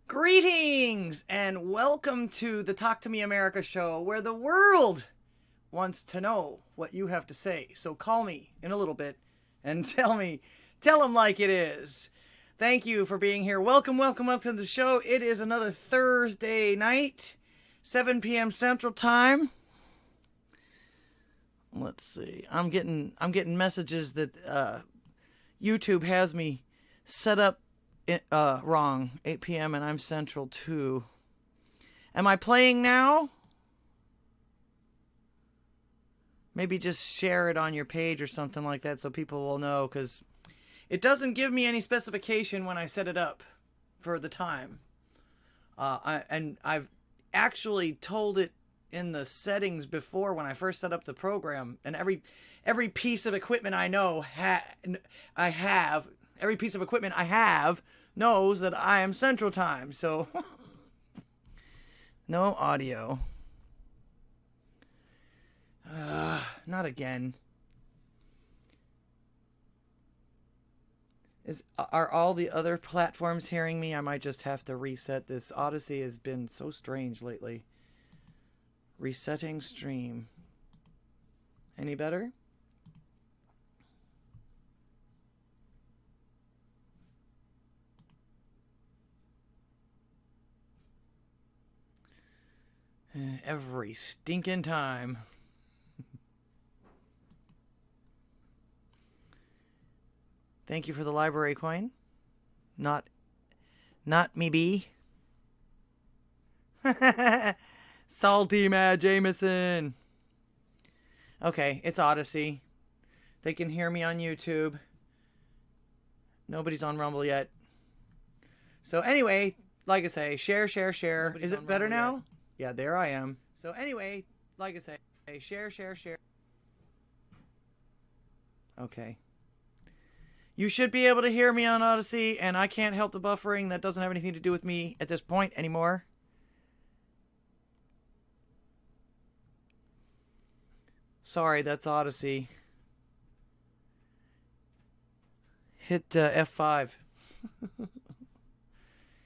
Greetings and welcome to the Talk to Me America show, where the world wants to know what you have to say. So call me in a little bit and tell them like it is. Thank you for being here. Welcome to the show. It is another Thursday night, 7 p.m. Central Time. Let's see. I'm getting messages that YouTube has me set up wrong. 8 p.m. and I'm Central too. Am I playing now? Maybe just share it on your page or something like that so people will know, because it doesn't give me any specification when I set it up for the time. I've actually told it in the settings before when I first set up the program, and every piece of equipment every piece of equipment I have knows that I am Central Time, so no audio. Not again. Are all the other platforms hearing me? I might just have to reset this. Odysee has been so strange lately. Resetting stream. Any better? Every stinking time. Thank you for the library coin. Not me be. Salty Mad Jameson. Okay, it's Odysee. They can hear me on YouTube. Nobody's on Rumble yet. So anyway, like I say, share. Is it better now? Yeah, there I am. So anyway, like I say, share. Okay. You should be able to hear me on Odysee, and I can't help the buffering. That doesn't have anything to do with me at this point anymore. Sorry, that's Odysee. Hit F5.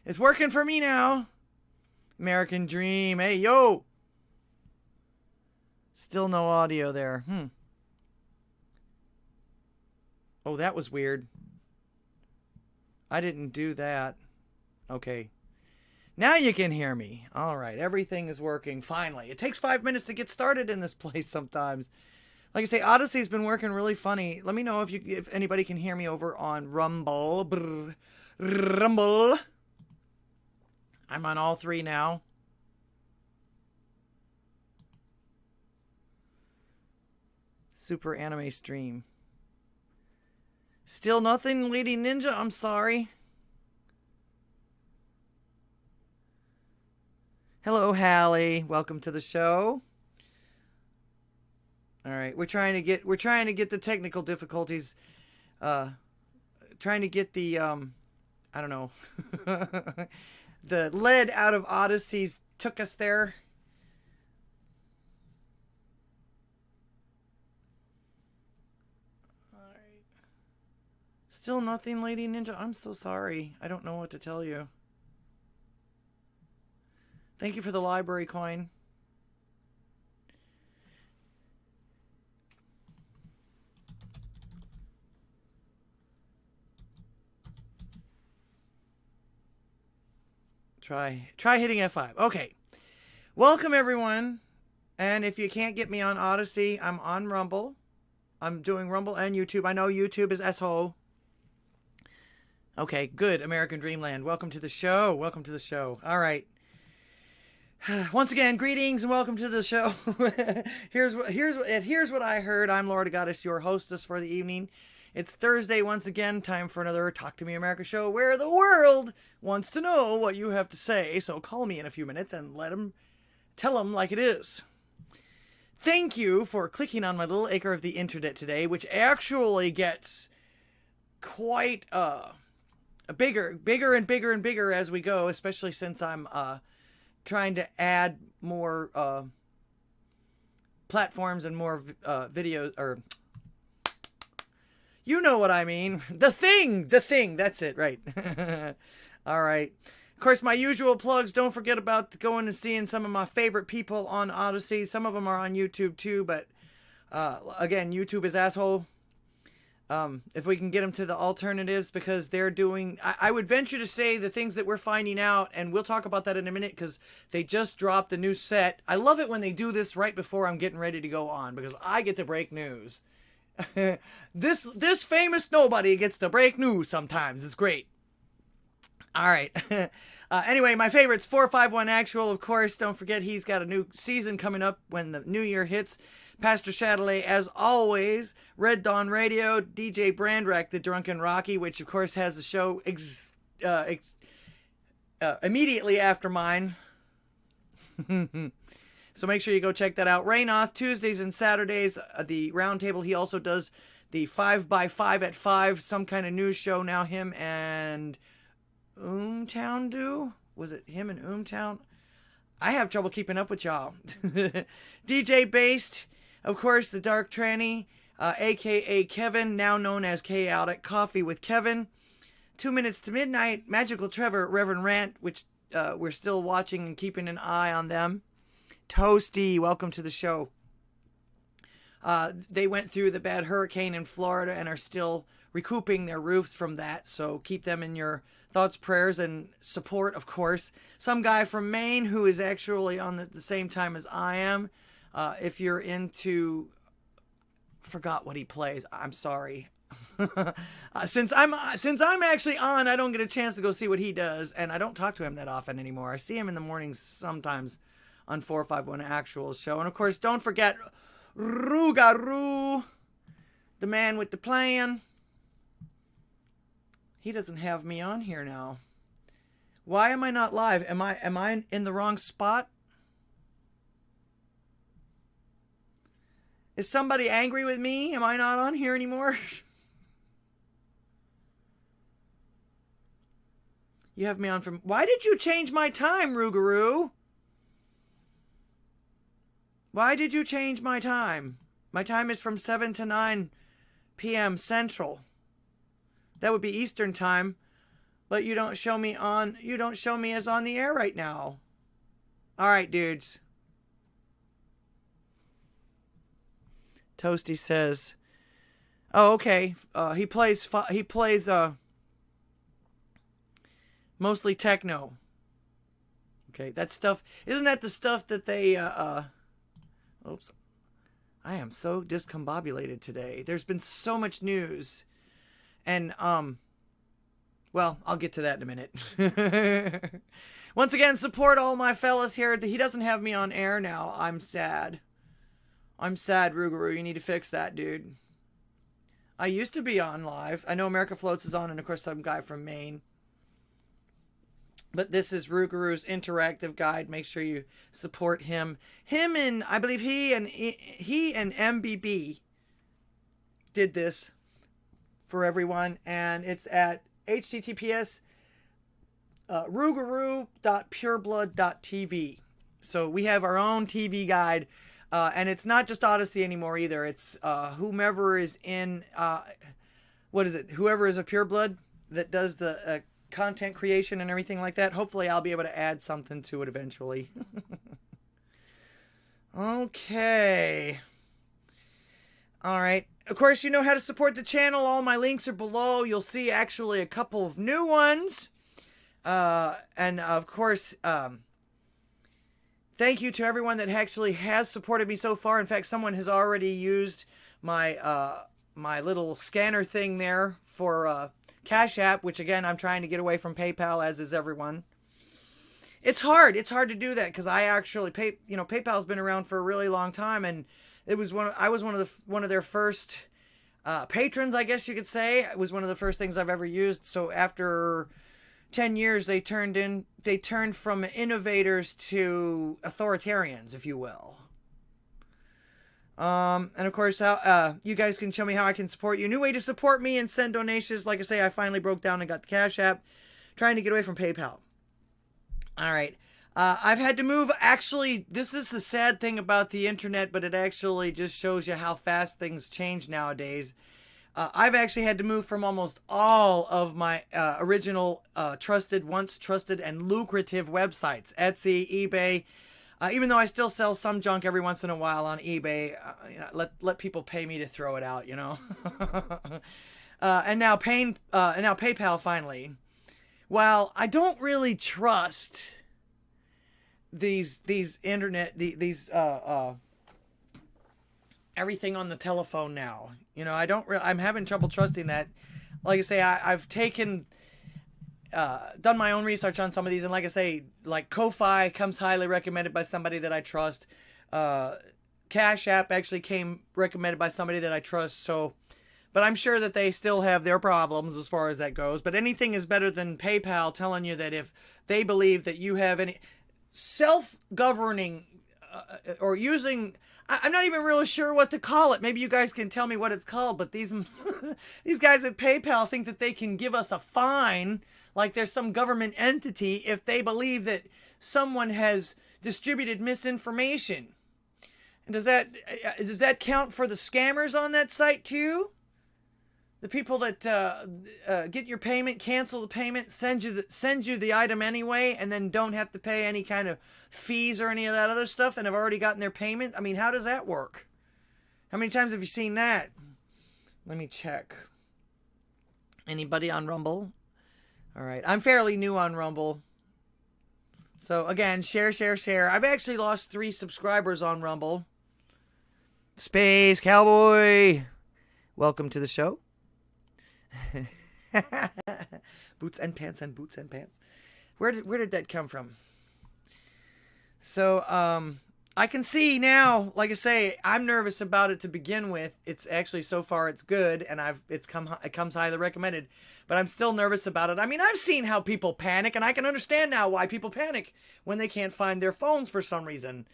It's working for me now. American Dream. Hey, yo! Still no audio there. Oh, that was weird. I didn't do that. Okay. Now you can hear me. All right. Everything is working finally. It takes 5 minutes to get started in this place sometimes. Like I say, Odysee's been working really funny. Let me know if anybody can hear me over on Rumble. Rumble. I'm on all three now. Super anime stream. Still nothing, Lady Ninja? I'm sorry. Hello, Hallie. Welcome to the show. All right, we're trying to get the technical difficulties. Trying to get the I don't know. The lead out of Odyssee's took us there. Still nothing, Lady Ninja? I'm so sorry. I don't know what to tell you. Thank you for the library coin. Try hitting F5. Okay. Welcome, everyone. And if you can't get me on Odysee, I'm on Rumble. I'm doing Rumble and YouTube. I know YouTube is SO. Okay, good. American Dreamland. Welcome to the show. Welcome to the show. All right. Once again, greetings and welcome to the show. Here's what I heard. I'm ldghwih, your hostess for the evening. It's Thursday once again. Time for another Talk to Me America show, where the world wants to know what you have to say. So call me in a few minutes and tell them like it is. Thank you for clicking on my little acre of the internet today, which actually gets quite bigger and bigger as we go, especially since I'm trying to add more platforms and more videos, or you know what I mean. The thing, that's it, right. All right. course, my usual plugs. Don't forget about going and seeing some of my favorite people on Odysee. Some of them are on YouTube too, but again, YouTube is asshole. If we can get them to the alternatives, because they're doing, I would venture to say the things that we're finding out, and we'll talk about that in a minute, because they just dropped a new set. I love it when they do this right before I'm getting ready to go on, because I get to break news. This famous nobody gets to break news sometimes. It's great. All right. Anyway, my favorites, 451 Actual, of course. Don't forget he's got a new season coming up when the new year hits. Pastor Chatelet, as always. Red Dawn Radio, DJ Brandrack, the Drunken Rocky, which of course has the show immediately after mine. So make sure you go check that out. Raynoth, Tuesdays and Saturdays, the Roundtable. He also does the 5x5 at 5, some kind of news show now. Him and Oomtown do? Was it him and Oomtown? I have trouble keeping up with y'all. DJ Based, of course, the Dark Tranny, a.k.a. Kevin, now known as Chaotic Coffee with Kevin. 2 Minutes to Midnight, Magical Trevor, Reverend Rant, which we're still watching and keeping an eye on them. Toasty, welcome to the show. They went through the bad hurricane in Florida and are still recouping their roofs from that, so keep them in your thoughts, prayers, and support, of course. Some guy from Maine who is actually on the same time as I am. If you're into, forgot what he plays. I'm sorry. Since I'm actually on, I don't get a chance to go see what he does, and I don't talk to him that often anymore. I see him in the mornings sometimes on 451 Actual show, and of course, don't forget Rougarou, the man with the plan. He doesn't have me on here now. Why am I not live? Am I in the wrong spot? Is somebody angry with me? Am I not on here anymore? You have me on from... Why did you change my time, Rougarou? Why did you change my time? My time is from 7 to 9 p.m. Central. That would be Eastern time. But you don't show me on... You don't show me as on the air right now. Alright, dudes. Toasty says... Oh, okay. He plays mostly techno. Okay, that stuff... Isn't that the stuff that they... Oops. I am so discombobulated today. There's been so much news. And, well, I'll get to that in a minute. Once again, support all my fellas here. He doesn't have me on air now. I'm sad. I'm sad, Rougarou. You need to fix that, dude. I used to be on live. I know America Floats is on, and of course some guy from Maine. But this is Rougarou's interactive guide. Make sure you support him. Him and, I believe he and MBB did this for everyone. And it's at https rougarou.pureblood.tv. So we have our own TV guide. And it's not just Odysee anymore either. It's whomever is in, what is it? Whoever is a pureblood that does the content creation and everything like that. Hopefully I'll be able to add something to it eventually. Okay. Alright. Of course, you know how to support the channel. All my links are below. You'll see actually a couple of new ones. And of course, thank you to everyone that actually has supported me so far. In fact, someone has already used my my little scanner thing there for Cash App, which again, I'm trying to get away from PayPal, as is everyone. It's hard. It's hard to do that because I actually PayPal's been around for a really long time, and it was I was one of their first patrons, I guess you could say. It was one of the first things I've ever used. So after 10 years, they turned from innovators to authoritarians, if you will. And of course, how you guys can show me how I can support you. New way to support me and send donations. Like I say, I finally broke down and got the Cash App. Trying to get away from PayPal. Alright. I've had to move. Actually, this is the sad thing about the internet, but it actually just shows you how fast things change nowadays. I've actually had to move from almost all of my original once trusted and lucrative websites, Etsy, eBay. Even though I still sell some junk every once in a while on eBay, let people pay me to throw it out, and now PayPal finally. While I don't really trust these internet everything on the telephone now, I'm having trouble trusting that. Like I say, I've taken done my own research on some of these, and like I say, like Ko-Fi comes highly recommended by somebody that I trust. Cash App actually came recommended by somebody that I trust. So, but I'm sure that they still have their problems as far as that goes. But anything is better than PayPal telling you that if they believe that you have any self-governing or using, I'm not even really sure what to call it. Maybe you guys can tell me what it's called. But these these guys at PayPal think that they can give us a fine, like there's some government entity, if they believe that someone has distributed misinformation. And does that count for the scammers on that site too? The people that get your payment, cancel the payment, send you the item anyway, and then don't have to pay any kind of fees or any of that other stuff, and have already gotten their payment. I mean, how does that work? How many times have you seen that? Let me check. Anybody on Rumble? All right, I'm fairly new on Rumble. So again, share. I've actually lost 3 subscribers on Rumble. Space Cowboy, welcome to the show. Boots and pants and boots and pants. Where did that come from? So I can see now, like I say, I'm nervous about it to begin with. It's actually, so far it's good, and it comes highly recommended, but I'm still nervous about it. I mean, I've seen how people panic, and I can understand now why people panic when they can't find their phones for some reason.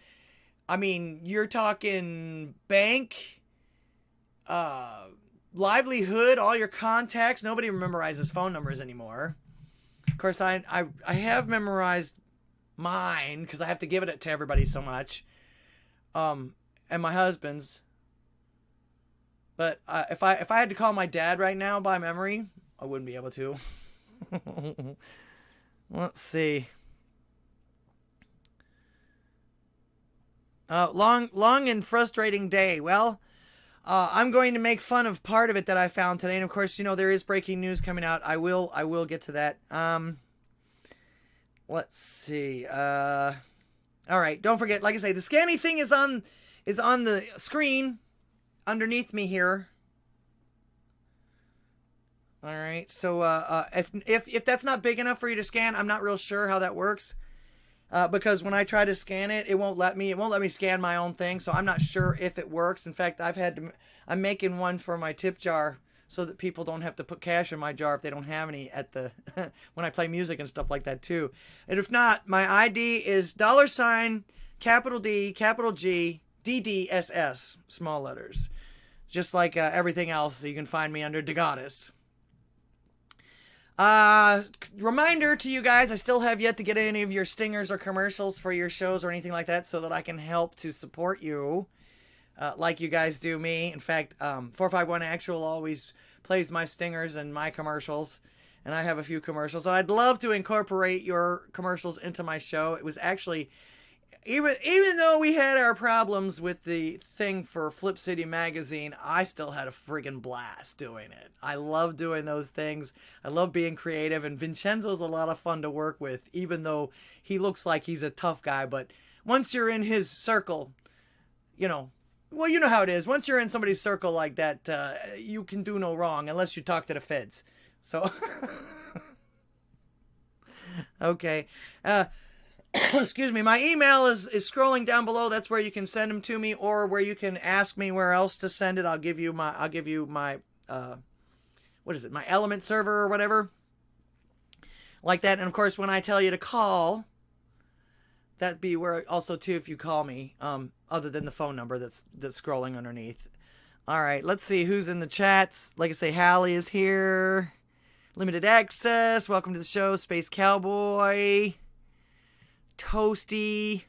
I mean, you're talking bank, livelihood, all your contacts. Nobody memorizes phone numbers anymore. Of course, I have memorized mine because I have to give it to everybody so much, and my husband's. But if I had to call my dad right now by memory, I wouldn't be able to. Let's see. Long and frustrating day. Well, I'm going to make fun of part of it that I found today, and of course, there is breaking news coming out. I will get to that. Let's see. All right, don't forget. Like I say, the scanning thing is on the screen underneath me here. All right. So if that's not big enough for you to scan, I'm not real sure how that works. Because when I try to scan it, it won't let me scan my own thing. So I'm not sure if it works. In fact, I'm making one for my tip jar so that people don't have to put cash in my jar if they don't have any when I play music and stuff like that too. And if not, my ID is $, capital D, capital G, DGddss, small letters. Just like everything else, you can find me under DGddss. Reminder to you guys, I still have yet to get any of your stingers or commercials for your shows or anything like that, so that I can help to support you, like you guys do me. In fact, 451 Actual always plays my stingers and my commercials, and I have a few commercials. So I'd love to incorporate your commercials into my show. It was actually, even though we had our problems with the thing for Flip City Magazine, I still had a friggin' blast doing it. I love doing those things. I love being creative, and Vincenzo's a lot of fun to work with, even though he looks like he's a tough guy. But once you're in his circle, well, you know how it is. Once you're in somebody's circle like that, you can do no wrong unless you talk to the feds. So, okay. Excuse me. My email is scrolling down below. That's where you can send them to me, or where you can ask me where else to send it. I'll give you my what is it? My Element server or whatever, like that. And of course, when I tell you to call, that'd be where also too if you call me. Other than the phone number that's scrolling underneath. All right. Let's see who's in the chats. Like I say, Hallie is here. Limited Access. Welcome to the show. Space Cowboy. Toasty.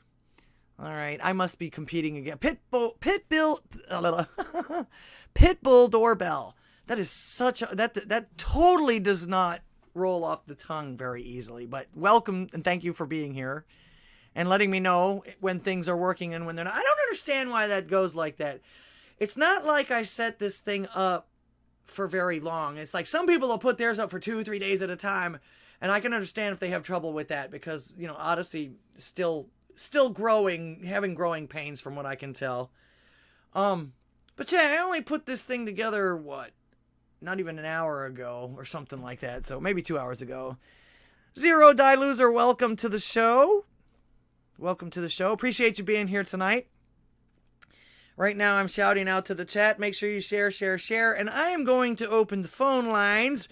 All right, I must be competing again. Pitbull Doorbell. That is such a, that totally does not roll off the tongue very easily. But welcome and thank you for being here and letting me know when things are working and when they're not. I don't understand why that goes like that. It's not like I set this thing up for very long. It's like some people will put theirs up for 2-3 days at a time, and I can understand if they have trouble with that because, you know, Odysee is still growing, having growing pains from what I can tell. But yeah, I only put this thing together, what? Not even an hour ago or something like that. So maybe 2 hours ago. Zero Die Loser, welcome to the show. Welcome to the show. Appreciate you being here tonight. Right now I'm shouting out to the chat. Make sure you share, share, share. And I am going to open the phone lines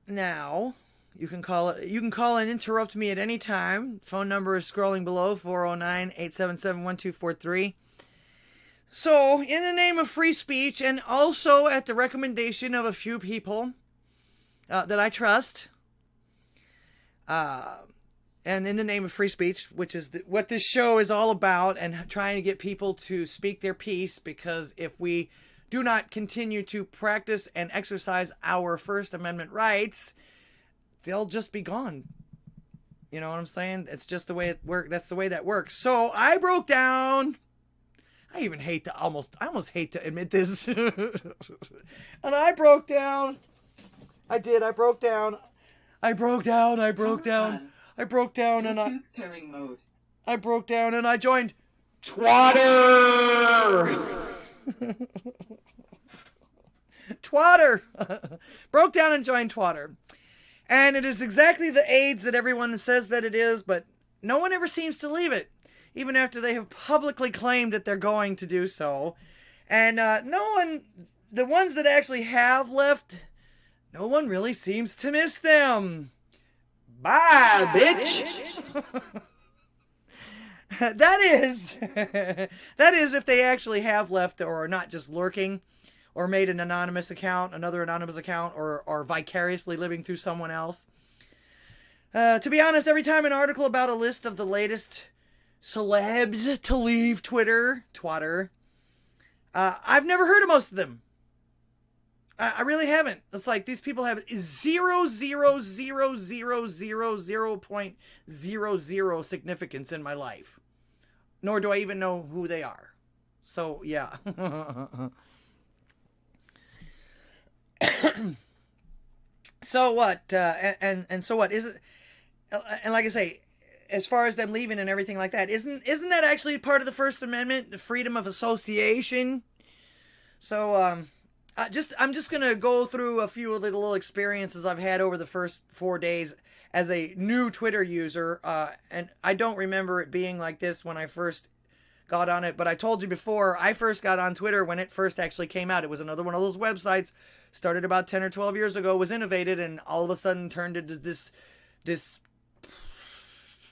now. You can call and interrupt me at any time. Phone number is scrolling below, 409-877-1243. So, in the name of free speech, and also at the recommendation of a few people that I trust, and in the name of free speech, which is what this show is all about, and trying to get people to speak their piece, because if we do not continue to practice and exercise our First Amendment rights, they'll just be gone. You know what I'm saying? It's just the way it works. That's the way that works. So I broke down. I even hate to I almost hate to admit this. And I broke down. I did. I broke down. I broke down. I broke down. I broke down and I broke down and I joined Twatter. Twatter. Broke down and joined Twatter. And it is exactly the AIDS that everyone says that it is, but no one ever seems to leave it, even after they have publicly claimed that they're going to do so. And the ones that actually have left, no one really seems to miss them. Bye, bitch. That is if they actually have left or are not just lurking or made an anonymous account, another anonymous account, or vicariously living through someone else. To be honest, every time an article about a list of the latest celebs to leave Twatter, I've never heard of most of them. I really haven't. It's like these people have 0.000000 significance in my life. Nor do I even know who they are. So, yeah. So what? And so what? Is it? And like I say, as far as them leaving and everything like that, isn't that actually part of the First Amendment, the freedom of association? So I'm just gonna go through a few of the little experiences I've had over the first 4 days as a new Twitter user, and I don't remember it being like this when I first got on it. But I told you before, I first got on Twitter when it first actually came out. It was another one of those websites. Started about 10 or 12 years ago, was innovated, and all of a sudden turned into this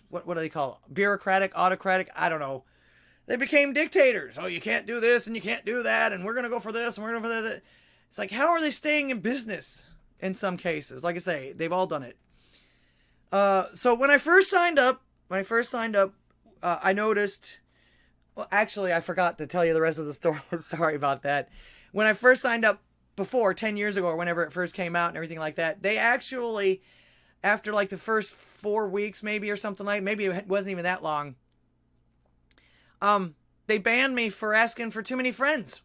what do they call it? Bureaucratic, autocratic, I don't know. They became dictators. Oh, you can't do this and you can't do that, and we're going to go for this and we're going to go for that. It's like, how are they staying in business in some cases? Like I say, they've all done it. So when I first signed up, I noticed, well, actually, I forgot to tell you the rest of the story. Sorry about that. When I first signed up, before 10 years ago or whenever it first came out and everything like that, they actually, after like the first 4 weeks maybe or something like, maybe it wasn't even that long, they banned me for asking for too many friend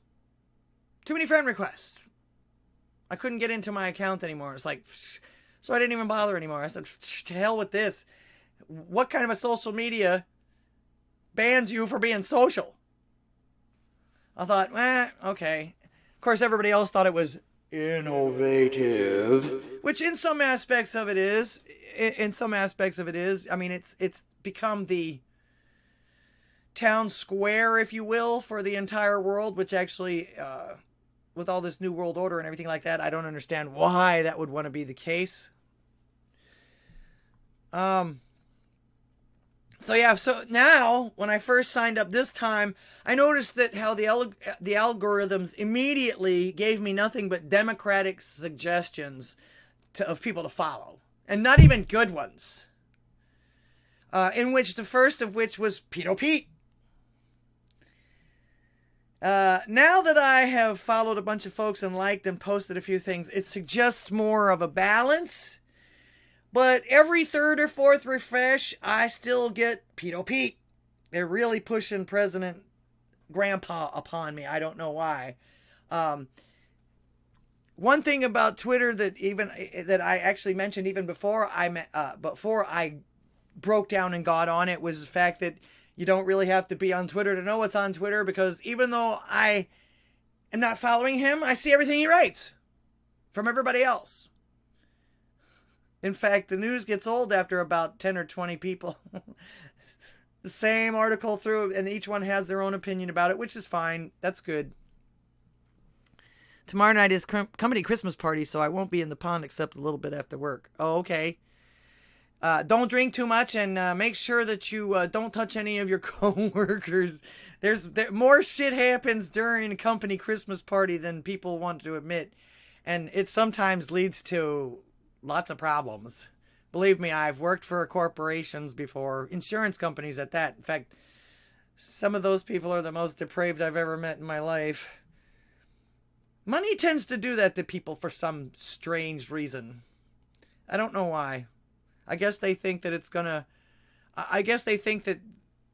requests. I couldn't get into my account anymore. It's like, so I didn't even bother anymore. I said, to hell with this. What kind of a social media bans you for being social? I thought, okay. Of course, everybody else thought it was innovative, which in some aspects of it is. I mean, it's become the town square, if you will, for the entire world, which actually, with all this new world order and everything like that, I don't understand why that would want to be the case. So yeah, so now, when I first signed up this time, I noticed that how the algorithms immediately gave me nothing but democratic suggestions of people to follow. And not even good ones. In which the first of which was Pedo Pete. Now that I have followed a bunch of folks and liked and posted a few things, it suggests more of a balance. But every third or fourth refresh, I still get P.O. Pete. They're really pushing President Grandpa upon me. I don't know why. One thing about Twitter that I actually mentioned even before I broke down and got on it was the fact that you don't really have to be on Twitter to know what's on Twitter, because even though I am not following him, I see everything he writes from everybody else. In fact, the news gets old after about 10 or 20 people. The same article through, and each one has their own opinion about it, which is fine. That's good. Tomorrow night is company Christmas party, so I won't be in the pond except a little bit after work. Oh, okay. Don't drink too much, and make sure that you don't touch any of your co-workers. More shit happens during a company Christmas party than people want to admit, and it sometimes leads to lots of problems. Believe me, I've worked for corporations before, insurance companies at that. In fact, some of those people are the most depraved I've ever met in my life. Money tends to do that to people for some strange reason. I don't know why. I guess they think that I guess they think that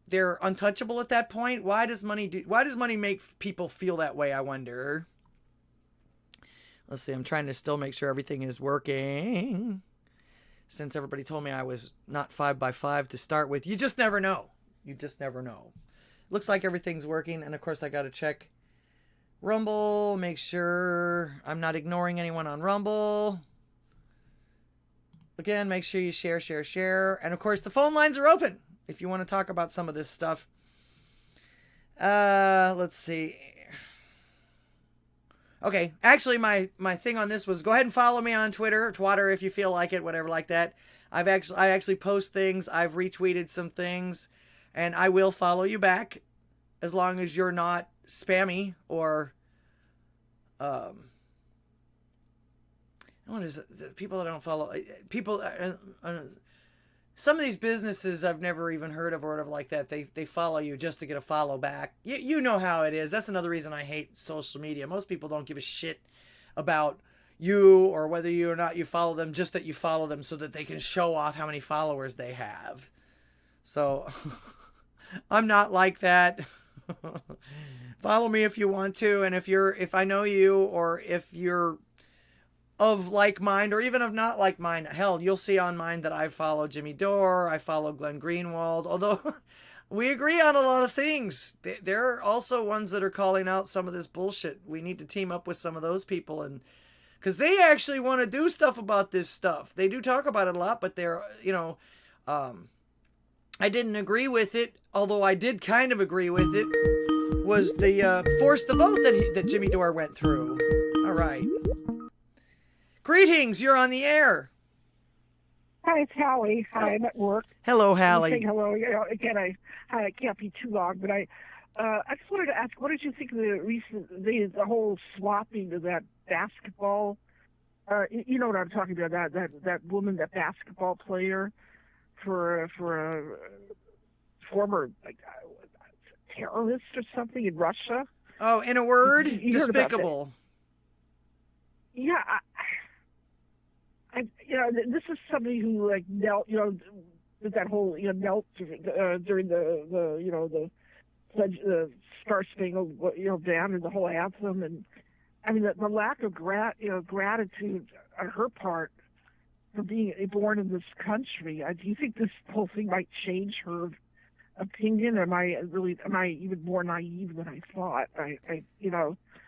they're untouchable at that point. Why does money make people feel that way, I wonder? Let's see, I'm trying to still make sure everything is working. Since everybody told me I was not 5x5 to start with. You just never know. You just never know. Looks like everything's working. And of course, I got to check Rumble. Make sure I'm not ignoring anyone on Rumble. Again, make sure you share. And of course, the phone lines are open if you want to talk about some of this stuff. Let's see. Okay, actually, my thing on this was go ahead and follow me on Twitter, if you feel like it, whatever like that. I actually post things. I've retweeted some things, and I will follow you back as long as you're not spammy or what is it? The people that I don't follow, people. Some of these businesses I've never even heard of or whatever like that, they follow you just to get a follow back. You know how it is. That's another reason I hate social media. Most people don't give a shit about you or whether you or not you follow them, just that you follow them so that they can show off how many followers they have. So I'm not like that. Follow me if you want to, and if I know you, or if you're of like mind, or even of not like mind. Hell, you'll see on mine that I follow Jimmy Dore, I follow Glenn Greenwald, although we agree on a lot of things. There are also ones that are calling out some of this bullshit. We need to team up with some of those people, and because they actually want to do stuff about this stuff. They do talk about it a lot, but they're, I didn't agree with it, although I did kind of agree with it, was the force the vote that Jimmy Dore went through. All right. Greetings, you're on the air. Hi, it's Hallie. Hi, I'm at work. Hello, Hallie. Saying hello. Again, I can't be too long, but I just wanted to ask, what did you think of the whole swapping of that basketball? You know what I'm talking about? That woman, that basketball player, for a former terrorist or something in Russia. Oh, in a word, you despicable. Yeah. This is somebody who knelt, with that whole, knelt during the Star Spangled, Banner, the whole anthem, and I mean the lack of gratitude on her part for being born in this country. Do you think this whole thing might change her opinion? Am I even more naive than I thought?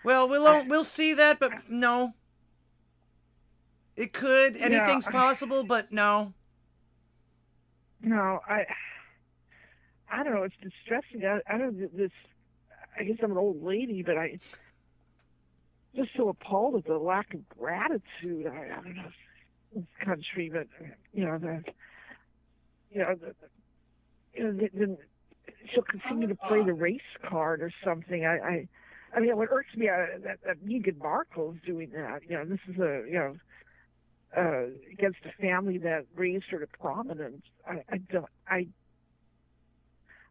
Well, we'll see that, but no. It could. Anything's possible, but no. No, I don't know. It's distressing. I don't this. I guess I'm an old lady, but I just so appalled at the lack of gratitude. I don't know in this country, but then she'll continue to play the race card or something. I mean, what irks me that Meghan Markle is doing that. This is against a family that raised her to prominence.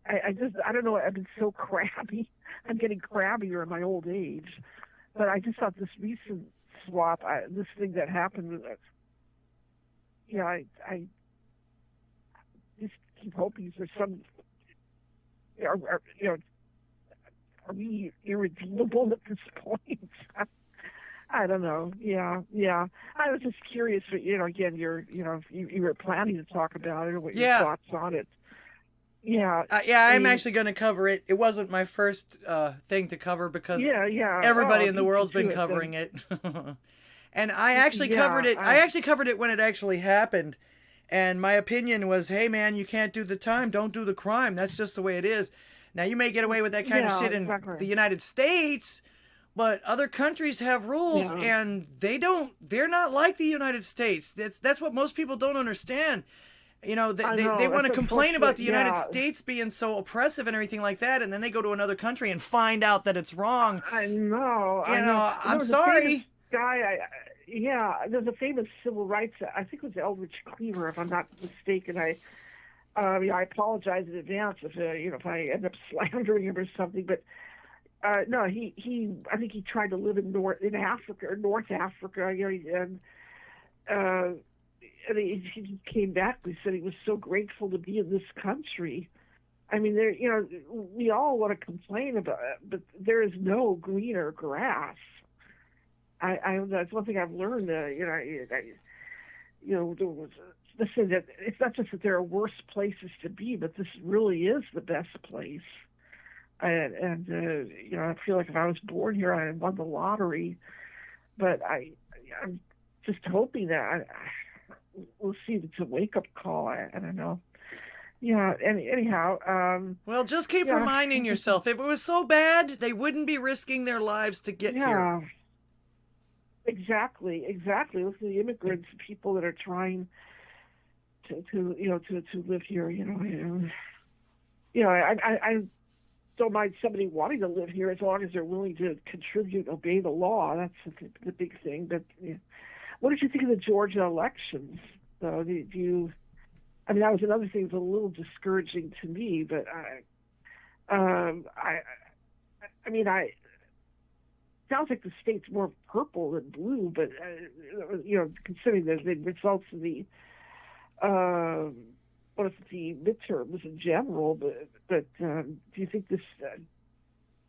I don't know. I've been so crabby. I'm getting crabbier in my old age. But I just thought this recent swap, this thing that happened with it, I just keep hoping there's some, are we irredeemable at this point? I don't know. Yeah. I was just curious, but, again, you were planning to talk about it or what your thoughts on it. Yeah. I'm actually going to cover it. It wasn't my first thing to cover because everybody in the world's been covering it. And I actually covered it. I actually covered it when it actually happened. And my opinion was, hey, man, you can't do the time. Don't do the crime. That's just the way it is. Now, you may get away with that kind of shit in the United States, but other countries have rules, and they're not like the United States. That's what most people don't understand. They want to complain about the United States being so oppressive and everything like that, and then they go to another country and find out that it's wrong. I know. I'm sorry. There's a famous civil rights, I think it was LDG P.O, if I'm not mistaken. I apologize in advance if I end up slandering him or something, but no, I think he tried to live in North Africa, and he came back. He said he was so grateful to be in this country. I mean, we all want to complain about it, but there is no greener grass. That's one thing I've learned. Listen, that it's not just that there are worse places to be, but this really is the best place. And I feel like if I was born here, I won the lottery. But I'm just hoping that we'll see if it's a wake-up call. I don't know. Yeah, anyhow. Well, just keep reminding yourself, if it was so bad, they wouldn't be risking their lives to get here. Exactly. Look at the immigrants, people that are trying to live here. I don't mind somebody wanting to live here as long as they're willing to contribute, obey the law. That's the big thing. But what did you think of the Georgia elections? Though, that was another thing that was a little discouraging to me. But sounds like the state's more purple than blue. But considering the results of the the midterms in general, but do you think this?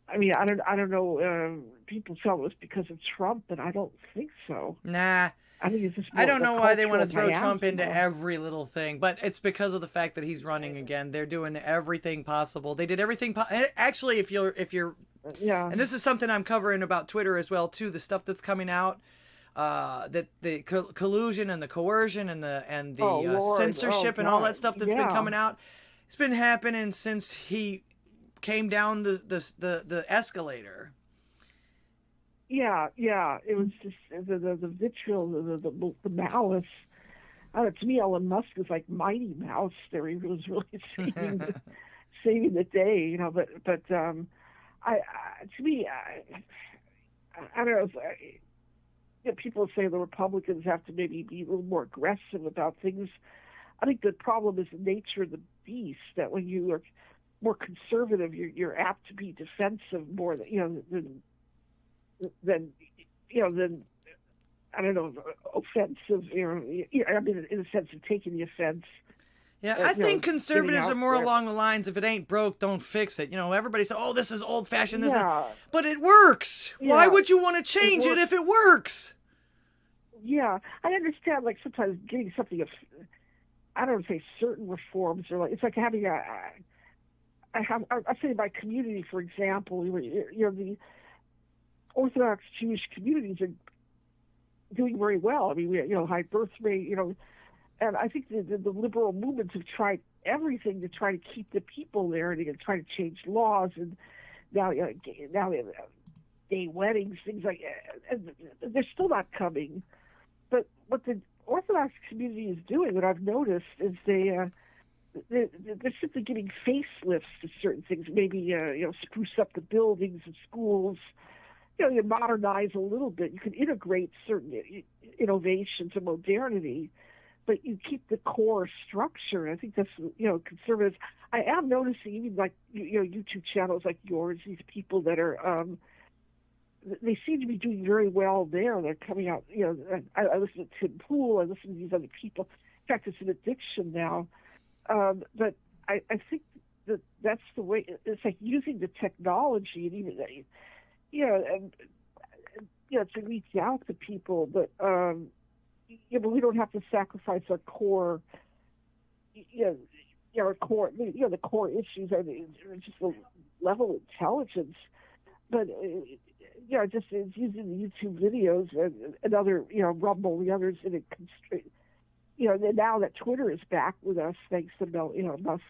I don't know. People tell it was because of Trump, but I don't think so. Nah, I think it's just. I don't know why they want to throw Trump into every little thing, but it's because of the fact that he's running again. They're doing everything possible. They did everything. Actually, if you're, and this is something I'm covering about Twitter as well too. The stuff that's coming out. That the collusion and the coercion and the censorship and all that stuff that's been coming out, it's been happening since he came down the escalator. Yeah, it was just the vitriol, the malice. To me, Elon Musk is like Mighty Mouse. There, he was really saving the day, But to me, I don't know. People say the Republicans have to maybe be a little more aggressive about things. I think the problem is the nature of the beast, that when you are more conservative, you're apt to be defensive more than I don't know, offensive. In the sense of taking the offense. Yeah, I think conservatives are more along the lines, if it ain't broke, don't fix it. Everybody says, oh, this is old-fashioned. But it works. Yeah. Why would you want to change it if it works? Yeah, I understand, like, sometimes getting something of, I don't want to say certain reforms, or it's like having I say my community, for example, the Orthodox Jewish communities are doing very well. I mean, we high birth rate, and I think the liberal movements have tried everything to try to keep the people there, and they're trying to change laws, and now they have gay weddings, things like that. And they're still not coming. But what the Orthodox community is doing, what I've noticed, is they're simply giving facelifts to certain things. Maybe spruce up the buildings and schools. You modernize a little bit. You can integrate certain innovations and modernity. but you keep the core structure. I think that's, conservatives. I am noticing even like, YouTube channels like yours, these people that are, they seem to be doing very well there. They're coming out, I listen to Tim Pool, I listen to these other people. In fact, it's an addiction now. But I think that's the way. It's like using the technology and even, to reach out to people. But but we don't have to sacrifice our core. Our core. The core issues are just the level of intelligence. But just it's using the YouTube videos and other, Rumble, the others, and it constrains. Now that Twitter is back with us, thanks to Musk,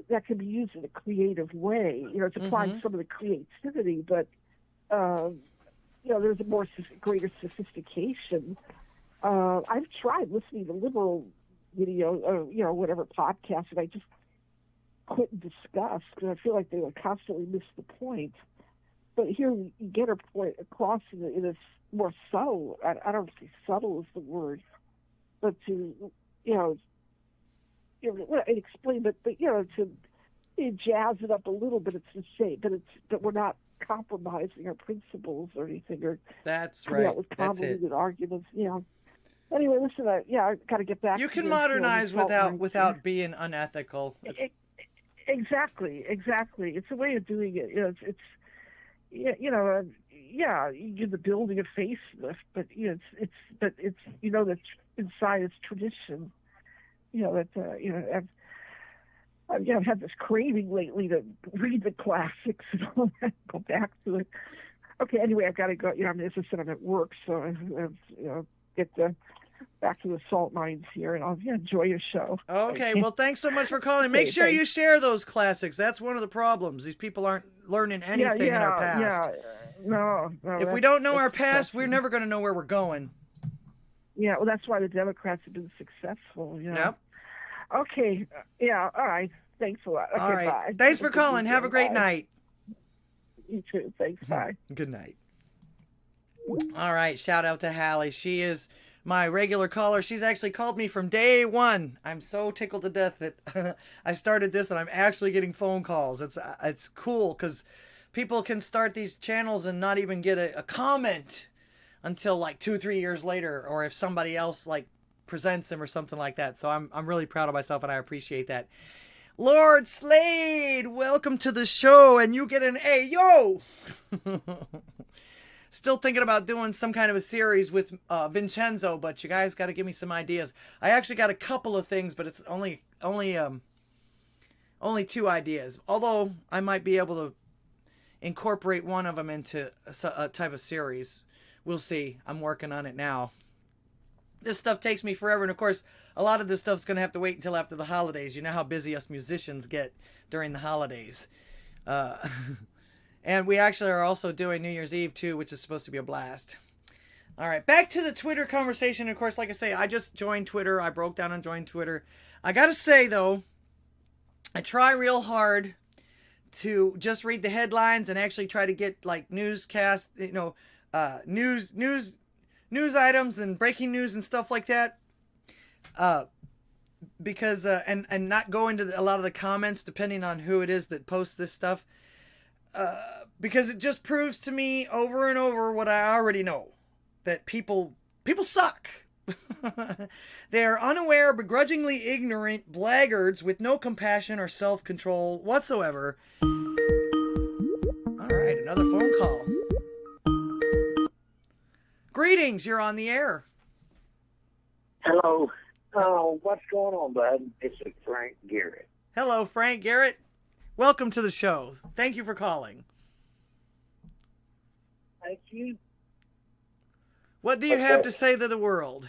that can be used in a creative way. It's applying some of the creativity, but there's a greater sophistication. I've tried listening to liberal video, whatever podcast, and I just couldn't discuss because I feel like they would constantly miss the point. But here you get a point across in a more subtle. I don't think subtle is the word. But to, explain, but to jazz it up a little bit, it's the same. But we're not compromising our principles or anything, or that's coming right. out with convoluted arguments. Anyway, listen, I got to get back. You can modernize without being unethical. Exactly. It's a way of doing it. It's you do the building of facelift, but it's that inside it's tradition. I've had this craving lately to read the classics and all that, go back to it. Okay, anyway, I've got to go. As I said, I'm at work, so I get back to the salt mines here, and I'll enjoy your show. Okay, well, thanks so much for calling. Make sure you share those classics. That's one of the problems. These people aren't learning anything in our past. No. If we don't know our past, we're never going to know where we're going. Yeah, well, that's why the Democrats have been successful. Yep. Okay. All right. Thanks a lot. Okay, all right. Bye. Thanks for calling. Have a great night. You too. Thanks. Bye. Good night. All right. Shout out to Hallie. She is my regular caller. She's actually called me from day one. I'm so tickled to death that I started this and I'm actually getting phone calls. It's cool because people can start these channels and not even get a comment until like 2-3 years later, or if somebody else like presents them or something like that. So I'm really proud of myself and I appreciate that. Lord Slade, welcome to the show, and you get an A. Yo! Still thinking about doing some kind of a series with Vincenzo, but you guys got to give me some ideas. I actually got a couple of things, but it's only 2 ideas. Although I might be able to incorporate one of them into a type of series. We'll see. I'm working on it now. This stuff takes me forever, and of course, a lot of this stuff's going to have to wait until after the holidays. You know how busy us musicians get during the holidays. And we actually are also doing New Year's Eve, too, which is supposed to be a blast. All right, back to the Twitter conversation. Of course, like I say, I just joined Twitter. I broke down and joined Twitter. I got to say, though, I try real hard to just read the headlines and actually try to get, like, newscast, news items and breaking news and stuff like that. Because, and not go into a lot of the comments, depending on who it is that posts this stuff. Because it just proves to me over and over what I already know. That people suck. They are unaware, begrudgingly ignorant blackguards with no compassion or self-control whatsoever. All right, another phone call. Greetings, you're on the air. Hello. Oh, what's going on, bud? It's Frank Garrett. Hello, Frank Garrett. Welcome to the show. Thank you for calling. Thank you. What do you have to say to the world?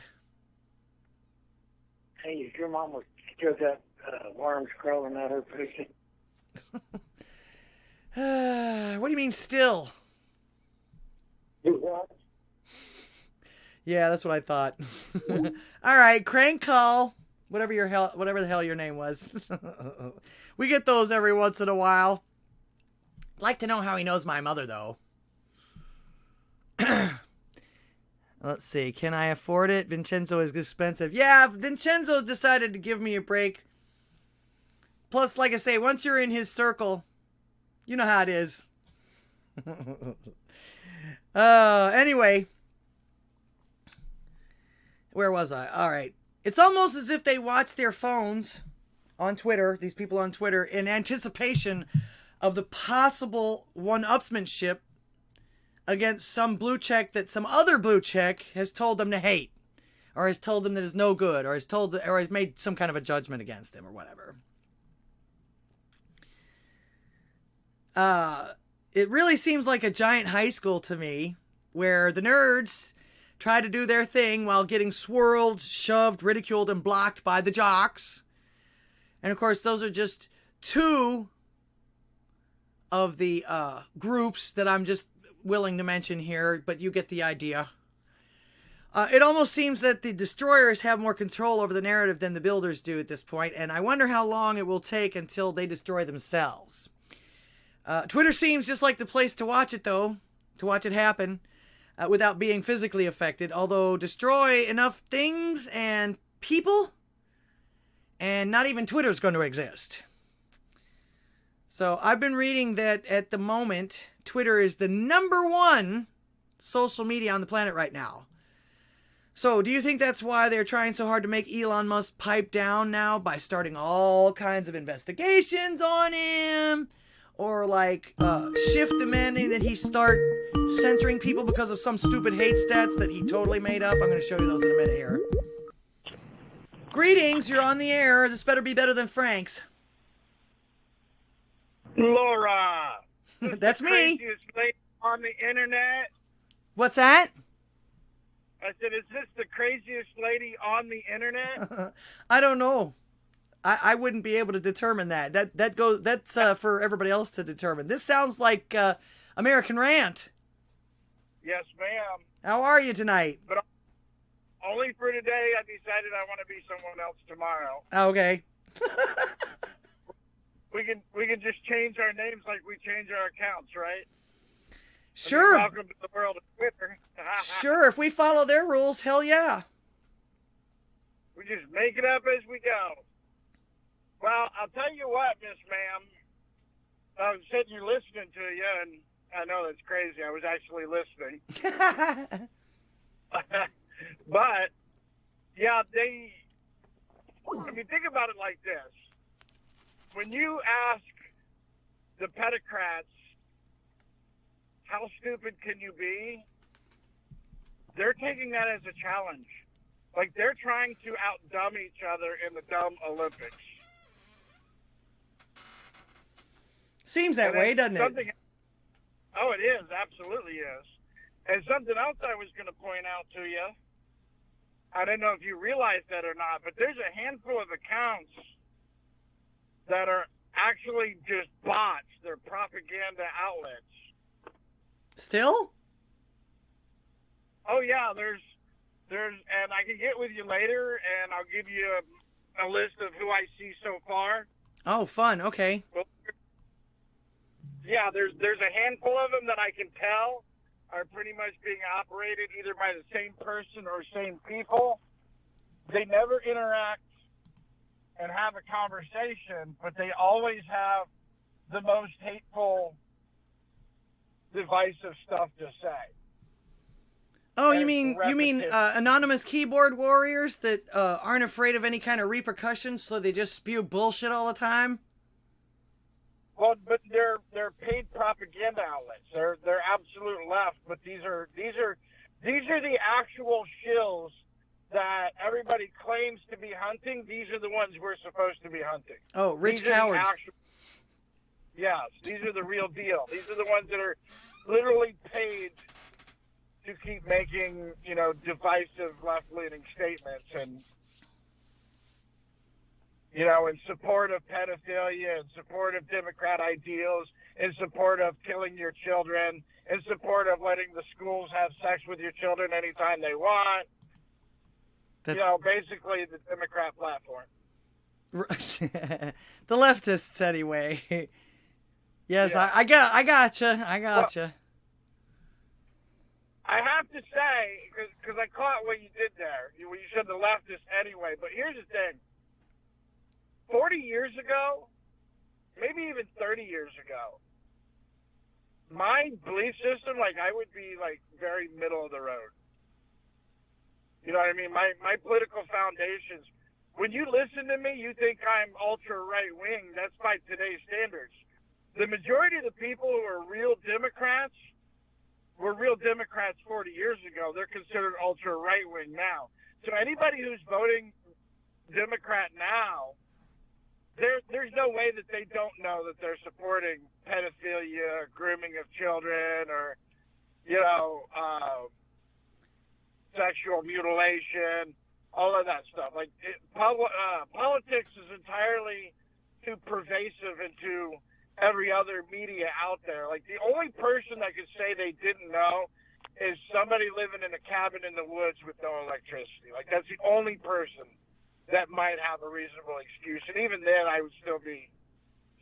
Hey, is your mama still got worms crawling out her pussy? What do you mean still? Do what? Yeah, that's what I thought. All right, crank call. Whatever the hell your name was. We get those every once in a while. I'd like to know how he knows my mother, though. Let's see. Can I afford it? Vincenzo is expensive. Yeah, Vincenzo decided to give me a break. Plus, like I say, once you're in his circle, you know how it is. Anyway. Where was I? All right. It's almost as if they watch their phones on Twitter, these people on Twitter, in anticipation of the possible one-upsmanship against some blue check that some other blue check has told them to hate, or has told them that is no good, or has made some kind of a judgment against them, or whatever. It really seems like a giant high school to me, where the nerds try to do their thing while getting swirled, shoved, ridiculed, and blocked by the jocks. And of course, those are just two of the groups that I'm just willing to mention here, but you get the idea. It almost seems that the destroyers have more control over the narrative than the builders do at this point, and I wonder how long it will take until they destroy themselves. Twitter seems just like the place to watch it, though, to watch it happen without being physically affected, although destroy enough things and people, and not even Twitter's going to exist. So I've been reading that at the moment, Twitter is the #1 social media on the planet right now. So do you think that's why they're trying so hard to make Elon Musk pipe down now by starting all kinds of investigations on him? Or like Schiff demanding that he start censoring people because of some stupid hate stats that he totally made up? I'm going to show you those in a minute here. Greetings, you're on the air. This better be better than Frank's. Laura. That's me. Craziest lady on the internet. What's that? I said, is this the craziest lady on the internet? I don't know. I wouldn't be able to determine that. That's for everybody else to determine. This sounds like American Rant. Yes, ma'am. How are you tonight? But only for today. I decided I want to be someone else tomorrow. Okay. We can just change our names like we change our accounts, right? Sure. Welcome to the world of Twitter. Sure. If we follow their rules, hell yeah. We just make it up as we go. Well, I'll tell you what, Miss Ma'am. I was sitting here listening to you, and I know that's crazy. I was actually listening. But, yeah, I mean, think about it like this. When you ask the pedocrats, how stupid can you be? They're taking that as a challenge. Like, they're trying to outdumb each other in the dumb Olympics. Seems that way, doesn't it? Oh, it is. Absolutely is. And something else I was going to point out to you, I don't know if you realize that or not, but there's a handful of accounts that are actually just bots. They're propaganda outlets. Still? Oh, yeah. There's, and I can get with you later, and I'll give you a list of who I see so far. Oh, fun. Okay. Well, yeah, there's a handful of them that I can tell are pretty much being operated either by the same person or same people. They never interact and have a conversation, but they always have the most hateful, divisive stuff to say. Oh, you mean anonymous keyboard warriors that aren't afraid of any kind of repercussions, so they just spew bullshit all the time? Well, but they're paid propaganda outlets. They're absolute left, but these are the actual shills that everybody claims to be hunting. These are the ones we're supposed to be hunting. Oh, rich cowards. Yes, these are the real deal. These are the ones that are literally paid to keep making, divisive left-leaning statements and, in support of pedophilia, in support of Democrat ideals, in support of killing your children, in support of letting the schools have sex with your children anytime they want. Basically the Democrat platform. The leftists, anyway. Yes, yeah. I gotcha. I have to say, because I caught what you did there. You said the leftist anyway, but here's the thing. 40 years ago, maybe even 30 years ago, my belief system, like, I would be, like, very middle of the road. You know what I mean? My political foundations. When you listen to me, you think I'm ultra right-wing. That's by today's standards. The majority of the people who are real Democrats were real Democrats 40 years ago. They're considered ultra right-wing now. So anybody who's voting Democrat now, there's no way that they don't know that they're supporting pedophilia, grooming of children, or, you know, sexual mutilation, all of that stuff. Like, politics is entirely too pervasive into every other media out there. Like, the only person that could say they didn't know is somebody living in a cabin in the woods with no electricity. Like, that's the only person that might have a reasonable excuse. And even then, I would still be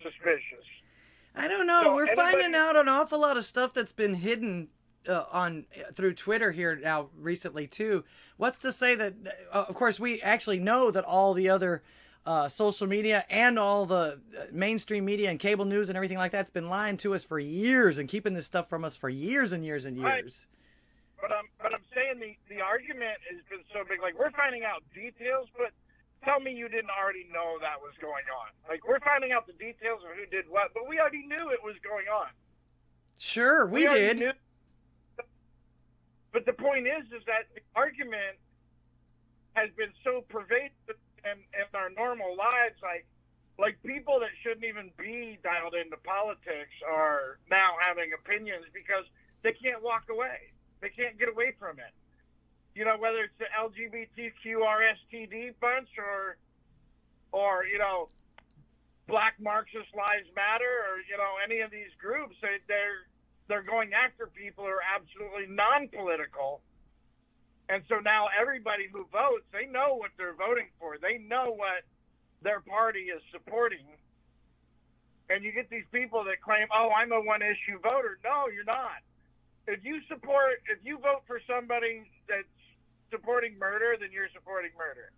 suspicious. I don't know. So We're finding out an awful lot of stuff that's been hidden through Twitter here now recently too. What's to say that, of course, we actually know that all the other social media and all the mainstream media and cable news and everything like that's been lying to us for years and keeping this stuff from us for years and years and years. Right. But I'm saying the argument has been so big. Like, we're finding out details, but tell me you didn't already know that was going on. Like, we're finding out the details of who did what, but we already knew it was going on. Sure, we did. Knew. But the point is that the argument has been so pervasive in our normal lives, like people that shouldn't even be dialed into politics are now having opinions because they can't walk away. They can't get away from it. You know, whether it's the LGBTQRSTD bunch or you know, Black Marxist Lives Matter, or, you know, any of these groups, they're going after people who are absolutely non-political. And so now everybody who votes, they know what they're voting for. They know what their party is supporting. And you get these people that claim, oh, I'm a one-issue voter. No, you're not. If you vote for somebody that's supporting murder, then you're supporting murder.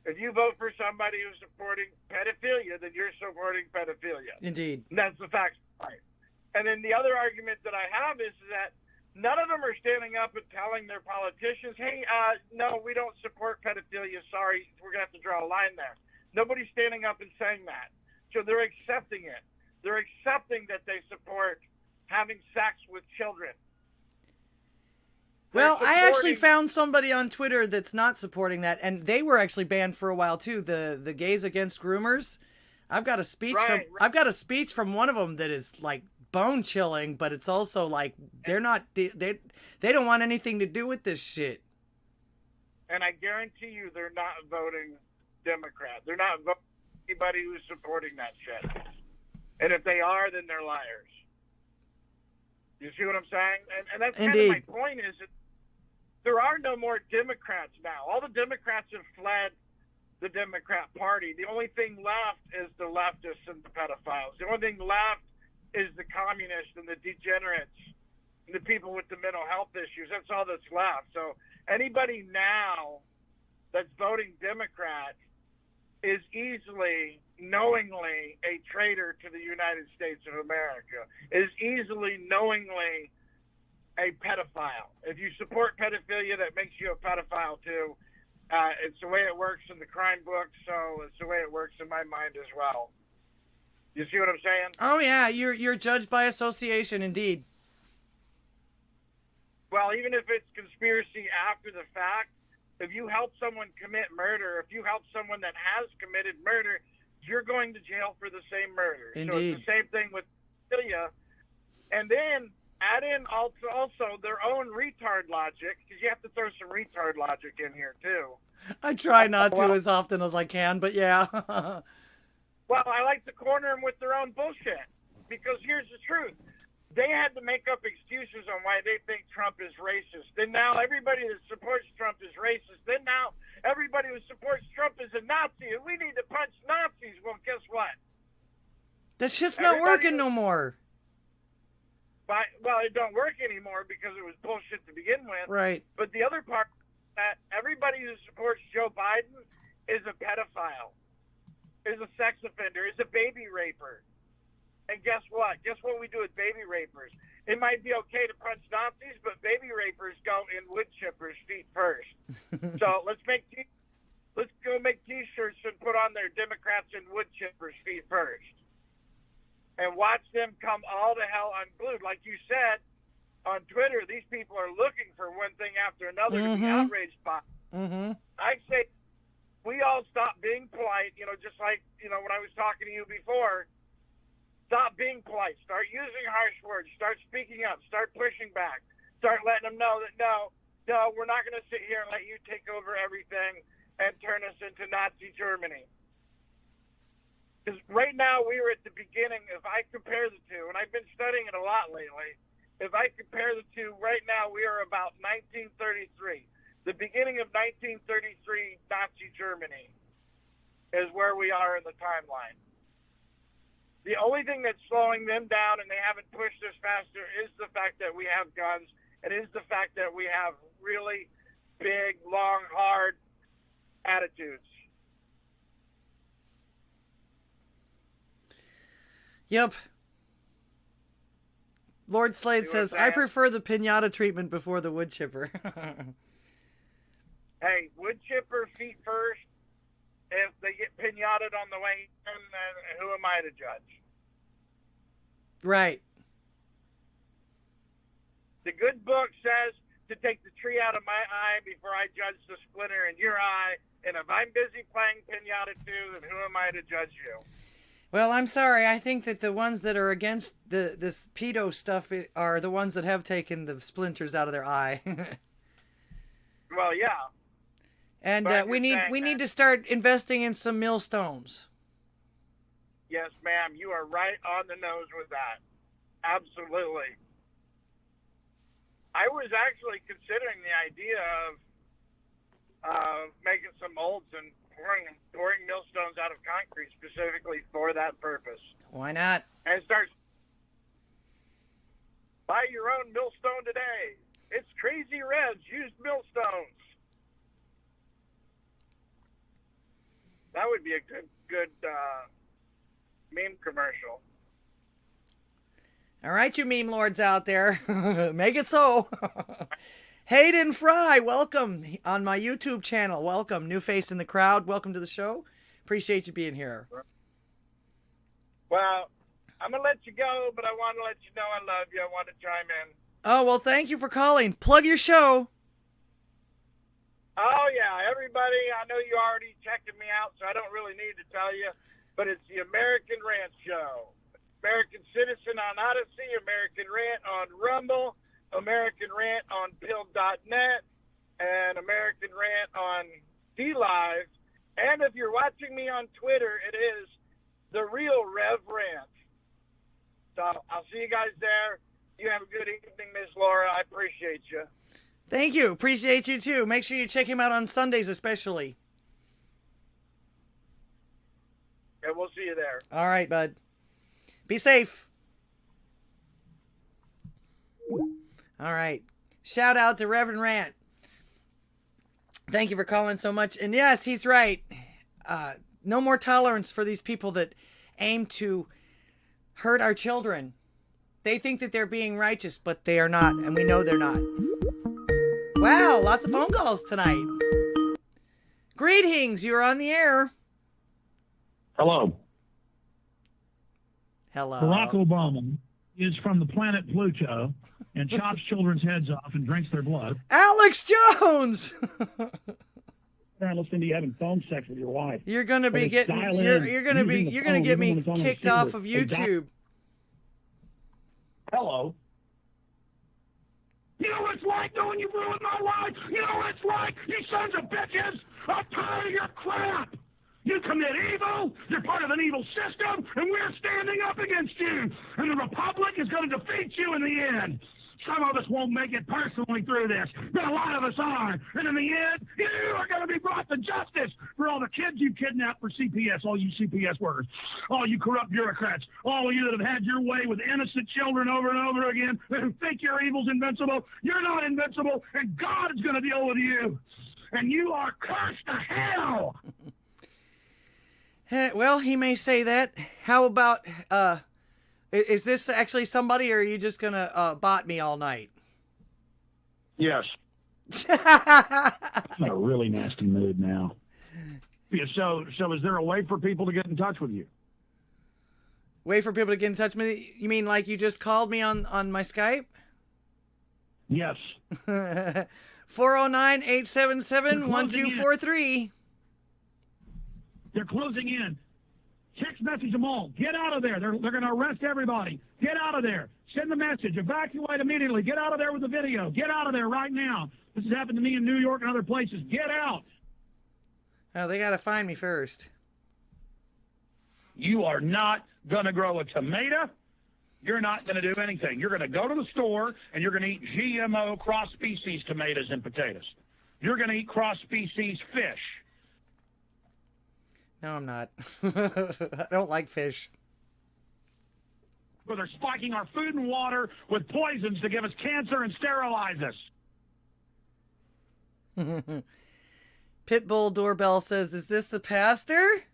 If you vote for somebody who's supporting pedophilia, then you're supporting pedophilia. Indeed. And that's the facts. Right. And then the other argument that I have is that none of them are standing up and telling their politicians, hey, no, we don't support pedophilia. Sorry, we're going to have to draw a line there. Nobody's standing up and saying that. So they're accepting it. They're accepting that they support having sex with children. Well, I actually found somebody on Twitter that's not supporting that, and they were actually banned for a while too. The Gays Against Groomers. I've got a speech I've got a speech from one of them that is like bone chilling, but it's also like they don't want anything to do with this shit. And I guarantee you, they're not voting Democrat. They're not voting anybody who's supporting that shit. And if they are, then they're liars. You see what I'm saying? And that's kind of my point is that there are no more Democrats now. All the Democrats have fled the Democrat Party. The only thing left is the leftists and the pedophiles. The only thing left is the communists and the degenerates and the people with the mental health issues. That's all that's left. So anybody now that's voting Democrat is easily, knowingly a traitor to the United States of America, is easily, knowingly a pedophile. If you support pedophilia, that makes you a pedophile too. It's the way it works in the crime book, so it's the way it works in my mind as well. You see what I'm saying? Oh yeah, you're judged by association, indeed. Well, even if it's conspiracy after the fact, if you help someone commit murder, if you help someone that has committed murder, you're going to jail for the same murder. Indeed. So it's the same thing with pedophilia. And then add in also their own retard logic, because you have to throw some retard logic in here too. I try not to as often as I can, but yeah. Well, I like to corner them with their own bullshit, because here's the truth. They had to make up excuses on why they think Trump is racist. Then now everybody that supports Trump is racist. Then now everybody who supports Trump is a Nazi, and we need to punch Nazis. Well, guess what? That shit's not working no more. well, it don't work anymore because it was bullshit to begin with. Right. But the other part, that everybody who supports Joe Biden is a pedophile, is a sex offender, is a baby raper. And guess what? Guess what we do with baby rapers? It might be okay to punch Nazis, but baby rapers go in wood chippers feet first. So let's go make T-shirts and put on their Democrats in wood chippers feet first, and watch them come all to hell unglued. Like you said on Twitter, these people are looking for one thing after another to be outraged by. I say we all stop being polite. Just like when I was talking to you before. Stop being polite. Start using harsh words. Start speaking up. Start pushing back. Start letting them know that no, we're not going to sit here and let you take over everything and turn us into Nazi Germany. Because right now we are at the beginning. If I compare the two, and I've been studying it a lot lately, if I compare the two, right now we are about 1933. The beginning of 1933 Nazi Germany is where we are in the timeline. The only thing that's slowing them down and they haven't pushed us faster is the fact that we have guns. It is the fact that we have really big, long, hard attitudes. Yep. Lord Slade says, I prefer the pinata treatment before the wood chipper. Hey, wood chipper feet first. If they get pinated on the way in, then who am I to judge? Right. The good book says to take the tree out of my eye before I judge the splinter in your eye. And if I'm busy playing pinata too, then who am I to judge you? Well, I'm sorry. I think that the ones that are against this P.O stuff are the ones that have taken the splinters out of their eye. Well, yeah. And we need to start investing in some millstones. Yes, ma'am. You are right on the nose with that. Absolutely. I was actually considering the idea of making some molds and pouring millstones out of concrete specifically for that purpose. Why not? And buy your own millstone today. It's Crazy Red's used millstones. That would be a good meme commercial. All right, you meme lords out there. Make it so. Hayden Fry, welcome on my YouTube channel. Welcome. New face in the crowd. Welcome to the show. Appreciate you being here. Well, I'm going to let you go, but I want to let you know I love you. I want to chime in. Oh, well, thank you for calling. Plug your show. Oh, yeah. Everybody, I know you already checking me out, so I don't really need to tell you, but it's the American Rant Show. American Citizen on Odysee, American Rant on Rumble, American Rant on Pill.net, and American Rant on DLive. And if you're watching me on Twitter, it is The Real Rev Rant. So I'll see you guys there. You have a good evening, Miss Laura. I appreciate you. Thank you. Appreciate you, too. Make sure you check him out on Sundays, especially. And we'll see you there. All right, bud. Be safe. All right. Shout out to Reverend Rant. Thank you for calling so much. And yes, he's right. No more tolerance for these people that aim to hurt our children. They think that they're being righteous, but they are not. And we know they're not. Wow, lots of phone calls tonight. Greetings, you're on the air. Hello. Hello. Barack Obama is from the planet Pluto and chops children's heads off and drinks their blood. Alex Jones. They're listening to you having phone sex with your wife. You're gonna be getting. You're gonna get me kicked off of YouTube. Hello. You know what it's like knowing you ruined my life? You know what it's like, you sons of bitches? I'm tired of your crap. You commit evil, you're part of an evil system, and we're standing up against you. And the Republic is going to defeat you in the end. Some of us won't make it personally through this, but a lot of us are. And in the end, you are going to be brought to justice for all the kids you kidnapped for CPS, all you CPS workers, all you corrupt bureaucrats, all of you that have had your way with innocent children over and over again, who think your evil's invincible. You're not invincible, and God is going to deal with you. And you are cursed to hell. Well, he may say that. How about, is this actually somebody, or are you just going to bot me all night? Yes. I'm in a really nasty mood now. Yeah, so is there a way for people to get in touch with you? Way for people to get in touch with me? You mean like you just called me on my Skype? Yes. 409-877-1243. They're closing in. Text message them all. Get out of there. They're going to arrest everybody. Get out of there. Send the message. Evacuate immediately. Get out of there with the video. Get out of there right now. This has happened to me in New York and other places. Get out. Oh, they got to find me first. You are not going to grow a tomato. You're not going to do anything. You're going to go to the store and you're going to eat GMO cross-species tomatoes and potatoes. You're going to eat cross-species fish. No, I'm not. I don't like fish. But they're spiking our food and water with poisons to give us cancer and sterilize us. Pitbull doorbell says, "Is this the pastor?"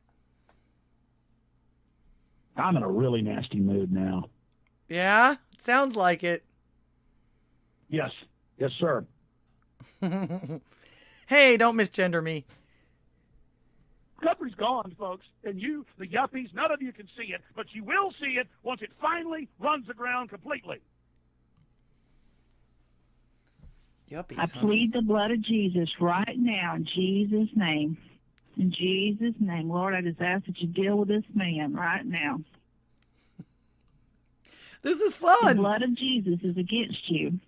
I'm in a really nasty mood now. Yeah, sounds like it. Yes. Yes, sir. Hey, don't misgender me. Country's gone, folks, and you, the yuppies, none of you can see it, but you will see it once it finally runs aground completely. Yuppies. I plead the blood of Jesus right now in Jesus' name. In Jesus' name, Lord, I just ask that you deal with this man right now. This is The fun. blood of Jesus is against you.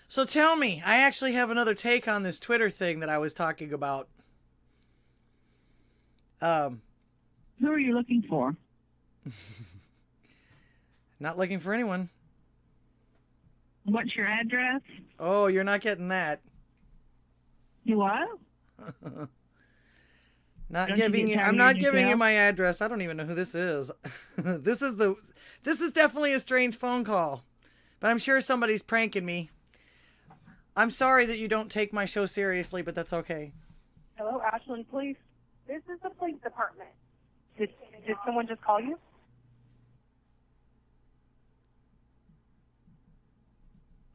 So tell me, I actually have another take on this Twitter thing that I was talking about. Who are you looking for? Not looking for anyone. What's your address? Oh, you're not getting that. You what? Not Don't you giving get you. tired I'm of not giving you yourself? my address. I don't even know who this is. This is definitely a strange phone call, but I'm sure somebody's pranking me. I'm sorry that you don't take my show seriously, but that's okay. Hello, Ashland Police. This is the police department. Did someone just call you?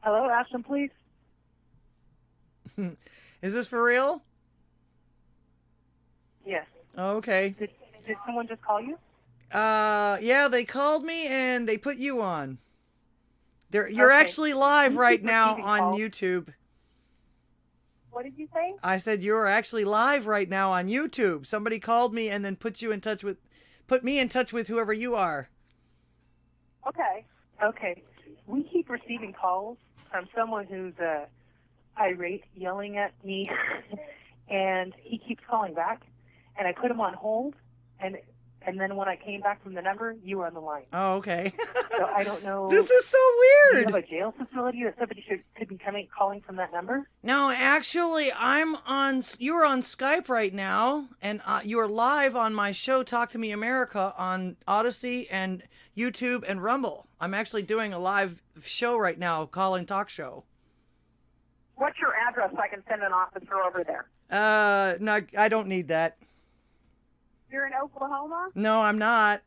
Hello, Ashland Police. Is this for real? Yes. Oh, okay. Did someone just call you? Yeah, they called me and they put you on. You're Okay. actually live You right keep now receiving on calls. YouTube. What did you say? I said you're actually live right now on YouTube. Somebody called me and then put me in touch with whoever you are. Okay. Okay. We keep receiving calls from someone who's irate, yelling at me, and he keeps calling back. And I put him on hold, and then when I came back from the number, you were on the line. Oh, okay. So I don't know. This is so Do you weird. have a jail facility that somebody could be calling from that number? No, actually, you're on Skype right now, and you're live on my show, Talk to Me America, on Odysee and YouTube and Rumble. I'm actually doing a live show right now, callintalkshow. What's your address so I can send an officer over there? No, I don't need that. You're in Oklahoma? No, I'm not.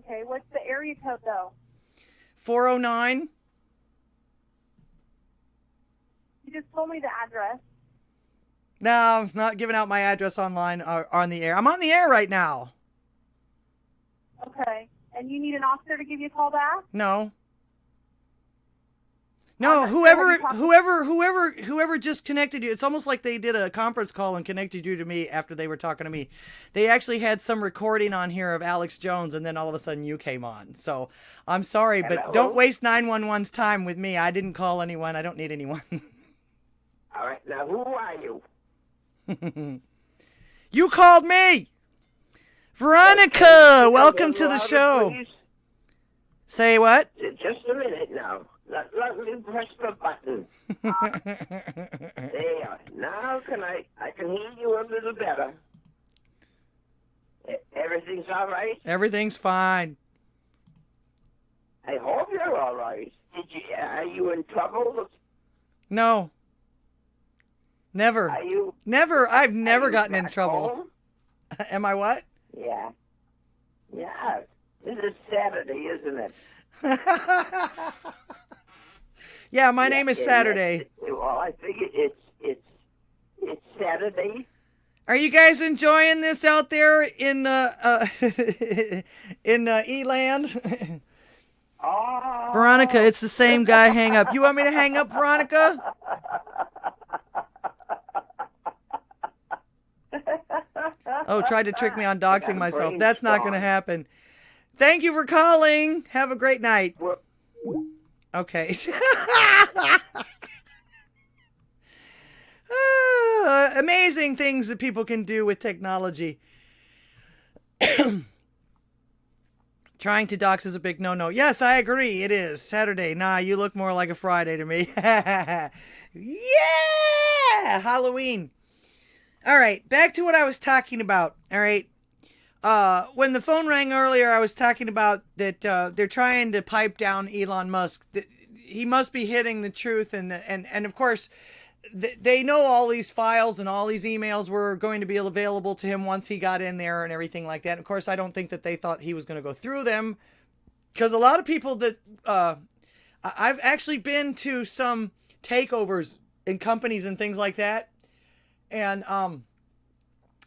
Okay, what's the area code, though? 409. You just told me the address. No, I'm not giving out my address online or on the air. I'm on the air right now. Okay, and you need an officer to give you a call back? No. No, I'm not sure what whoever just connected you. It's almost like they did a conference call and connected you to me after they were talking to me. They actually had some recording on here of Alex Jones, and then all of a sudden you came on. So I'm sorry, but Hello? don't waste 911's time with me. I didn't call anyone. I don't need anyone. All right, now who are you? You called me! Veronica, welcome to the show. Please? Say what? Just a minute now. Let me press the button. There. Now I can hear you a little better. Everything's all right? Everything's fine. I hope you're all right. Are you in trouble? No. Never. Are you? Never. I've never you gotten in back trouble. home? Am I what? Yeah. Yeah. This is Saturday, isn't it? Yeah, my name is Saturday. Well, I figure it's Saturday. Are you guys enjoying this out there in E-land? Oh. Veronica, it's the same guy. Hang up. You want me to hang up, Veronica? Oh, tried to trick me on doxing myself. That's not going to happen. Thank you for calling. Have a great night. Okay. Amazing things that people can do with technology. Trying to dox is a big no-no. Yes, I agree. It is. Saturday. Nah, you look more like a Friday to me. Yeah! Halloween. All right, back to what I was talking about. All right. When the phone rang earlier, I was talking about that they're trying to pipe down Elon Musk. He must be hitting the truth, and of course, they know all these files and all these emails were going to be available to him once he got in there and everything like that. And of course, I don't think that they thought he was going to go through them, because a lot of people that I've actually been to some takeovers in companies and things like that, and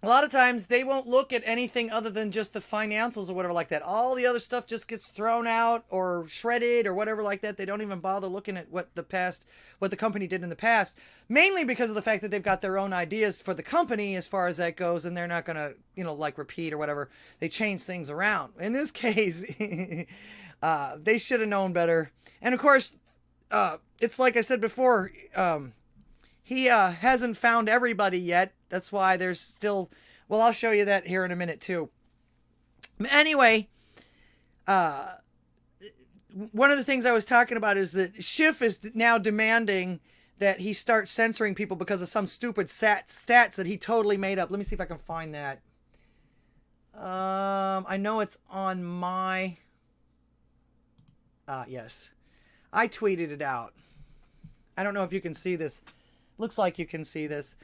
a lot of times they won't look at anything other than just the financials or whatever like that. All the other stuff just gets thrown out or shredded or whatever like that. They don't even bother looking at what the company did in the past, mainly because of the fact that they've got their own ideas for the company as far as that goes, and they're not going to, like repeat or whatever. They change things around. In this case, they should have known better. And of course, it's like I said before, he hasn't found everybody yet. That's why there's still... Well, I'll show you that here in a minute, too. Anyway, one of the things I was talking about is that Schiff is now demanding that he start censoring people because of some stupid stats that he totally made up. Let me see if I can find that. I know it's on my... yes. I tweeted it out. I don't know if you can see this. Looks like you can see this.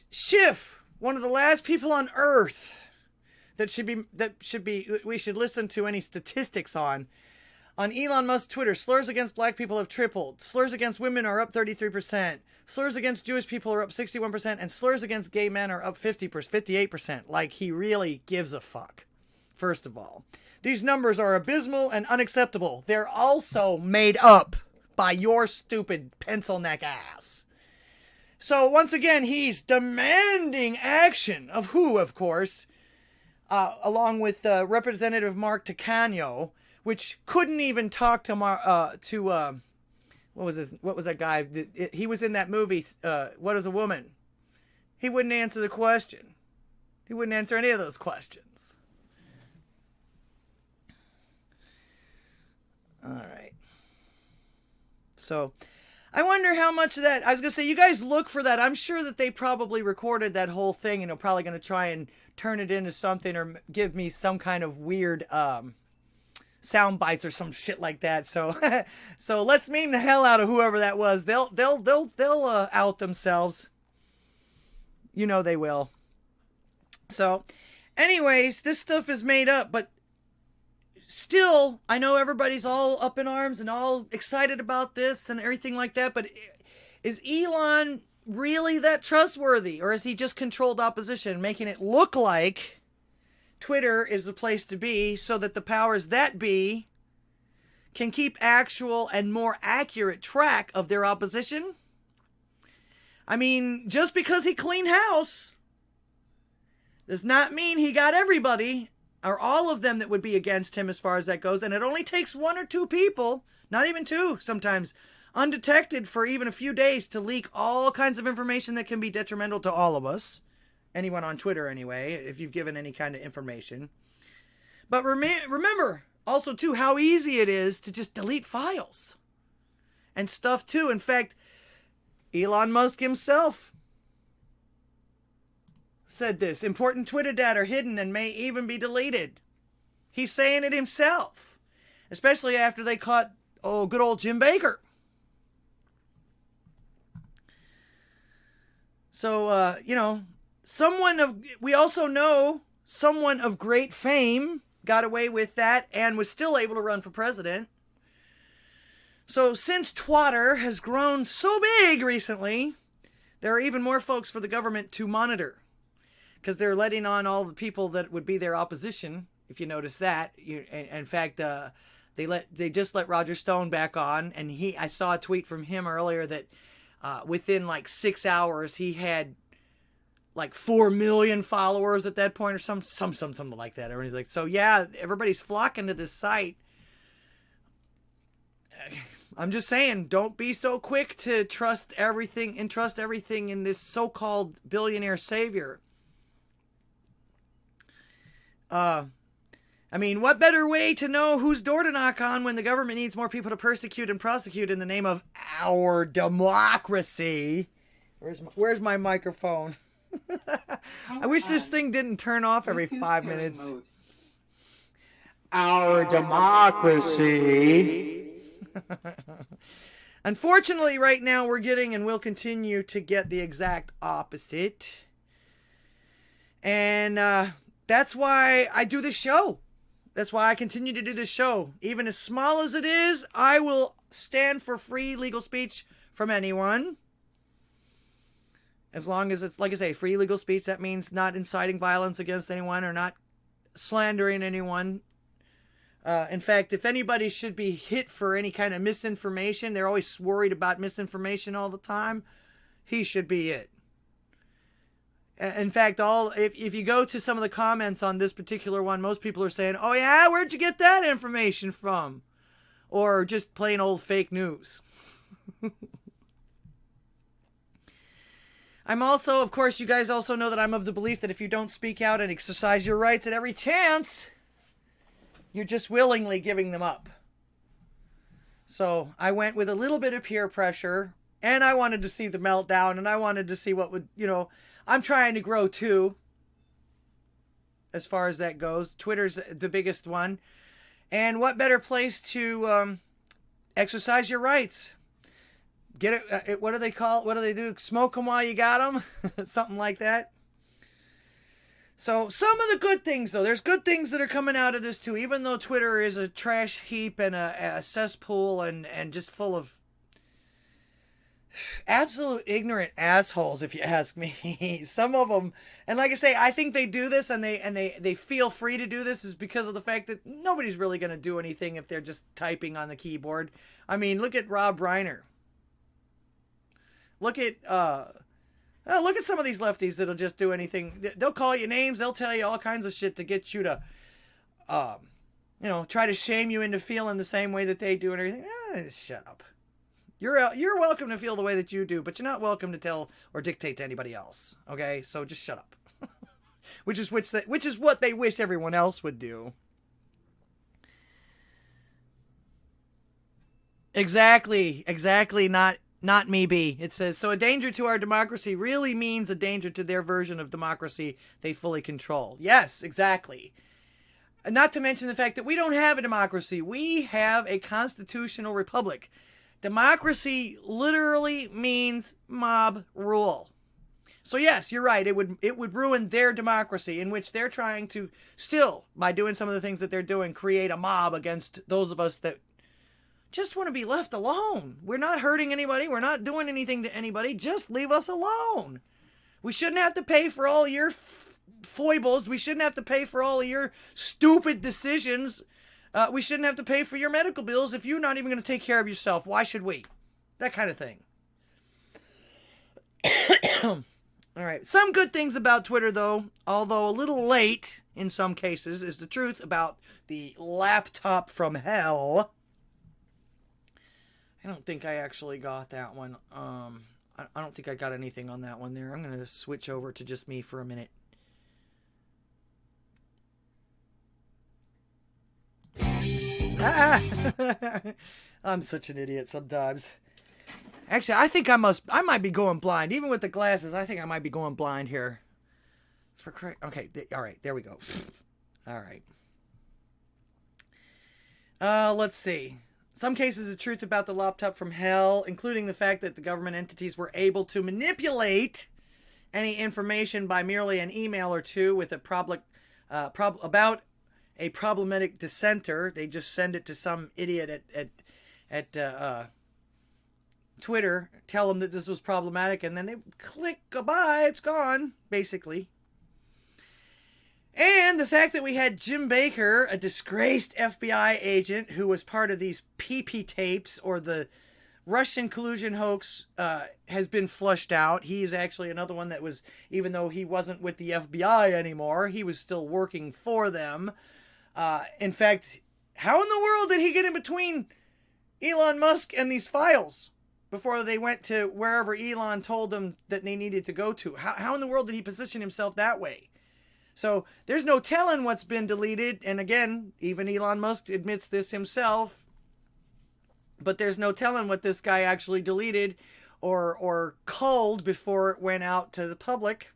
Schiff, one of the last people on Earth we should listen to any statistics on Elon Musk's Twitter. Slurs against black people have tripled. Slurs against women are up 33%. Slurs against Jewish people are up 61%, and slurs against gay men are up 58%. Like, he really gives a fuck. First of all, these numbers are abysmal and unacceptable. They're also made up by your stupid pencil neck ass. So once again, he's demanding action of who, of course, along with Representative Mark Takano, which couldn't even talk to what was that guy? He was in that movie, What is a Woman? He wouldn't answer the question. He wouldn't answer any of those questions. All right. So... I wonder how much of that... I was going to say, you guys look for that. I'm sure that they probably recorded that whole thing and are probably going to try and turn it into something or give me some kind of weird sound bites or some shit like that. So so let's meme the hell out of whoever that was. They'll out themselves. You know they will. So anyways, this stuff is made up, but still, I know everybody's all up in arms and all excited about this and everything like that, but is Elon really that trustworthy? Or is he just controlled opposition, making it look like Twitter is the place to be so that the powers that be can keep actual and more accurate track of their opposition? I mean, just because he cleaned house does not mean he got everybody or all of them that would be against him as far as that goes. And it only takes one or two people, not even two sometimes, undetected for even a few days to leak all kinds of information that can be detrimental to all of us. Anyone on Twitter anyway, if you've given any kind of information. But remember, also, too, how easy it is to just delete files and stuff, too. In fact, Elon Musk himself said this. Important Twitter data are hidden and may even be deleted. He's saying it himself, especially after they caught, good old Jim Baker. So, we also know someone of great fame got away with that and was still able to run for president. So since Twitter has grown so big recently, there are even more folks for the government to monitor, because they're letting on all the people that would be their opposition. If you notice that, in fact, they just let Roger Stone back on, and I saw a tweet from him earlier that within like 6 hours he had like 4 million followers at that point, or something like that. Everybody's like, so yeah, everybody's flocking to this site. I'm just saying, don't be so quick to trust everything in this so-called billionaire savior. What better way to know whose door to knock on when the government needs more people to persecute and prosecute in the name of our democracy? Where's my microphone? I wish this thing didn't turn off every 5 minutes. Our democracy. Unfortunately, right now we're getting and will continue to get the exact opposite. And that's why I do this show. That's why I continue to do this show. Even as small as it is, I will stand for free legal speech from anyone. As long as it's, like I say, free legal speech, that means not inciting violence against anyone or not slandering anyone. In fact, if anybody should be hit for any kind of misinformation, they're always worried about misinformation all the time, he should be it. In fact, if you go to some of the comments on this particular one, most people are saying, oh yeah, where'd you get that information from? Or just plain old fake news. I'm also, of course, you guys also know that I'm of the belief that if you don't speak out and exercise your rights at every chance, you're just willingly giving them up. So I went with a little bit of peer pressure, and I wanted to see the meltdown, and I wanted to see what would, I'm trying to grow too, as far as that goes. Twitter's the biggest one. And what better place to exercise your rights? Get it, what do they call it? What do they do? Smoke them while you got them? Something like that. So some of the good things, though, there's good things that are coming out of this too, even though Twitter is a trash heap and a cesspool and just full of absolute ignorant assholes, if you ask me. Some of them, and like I say, I think they do this and they feel free to do this is because of the fact that nobody's really going to do anything if they're just typing on the keyboard. I mean, look at Rob Reiner. Look at some of these lefties that'll just do anything. They'll call you names. They'll tell you all kinds of shit to get you to, try to shame you into feeling the same way that they do and everything. Shut up. You're welcome to feel the way that you do, but you're not welcome to tell or dictate to anybody else. Okay, so just shut up. which is what they wish everyone else would do. Exactly. Not me, B. It says, so a danger to our democracy really means a danger to their version of democracy they fully control. Yes, exactly. Not to mention the fact that we don't have a democracy. We have a constitutional republic. Democracy literally means mob rule. So yes, you're right. It would ruin their democracy, in which they're trying to still, by doing some of the things that they're doing, create a mob against those of us that just want to be left alone. We're not hurting anybody. We're not doing anything to anybody. Just leave us alone. We shouldn't have to pay for all your foibles. We shouldn't have to pay for all of your stupid decisions. We shouldn't have to pay for your medical bills if you're not even going to take care of yourself. Why should we? That kind of thing. All right. Some good things about Twitter, though, although a little late in some cases, is the truth about the laptop from hell. I don't think I actually got that one. I don't think I got anything on that one there. I'm going to switch over to just me for a minute. Ah! I'm such an idiot sometimes. Actually, I think I might be going blind. Even with the glasses, I think I might be going blind here. Okay, all right, there we go. All right. Let's see. Some cases of truth about the laptop from hell, including the fact that the government entities were able to manipulate any information by merely an email or two with about a problematic dissenter. They just send it to some idiot at Twitter, tell them that this was problematic, and then they click goodbye, it's gone, basically. And the fact that we had Jim Baker, a disgraced FBI agent who was part of these PP tapes or the Russian collusion hoax, has been flushed out. He is actually another one that was, even though he wasn't with the FBI anymore, he was still working for them. In fact, how in the world did he get in between Elon Musk and these files before they went to wherever Elon told them that they needed to go to? How in the world did he position himself that way? So there's no telling what's been deleted. And again, even Elon Musk admits this himself. But there's no telling what this guy actually deleted or culled before it went out to the public.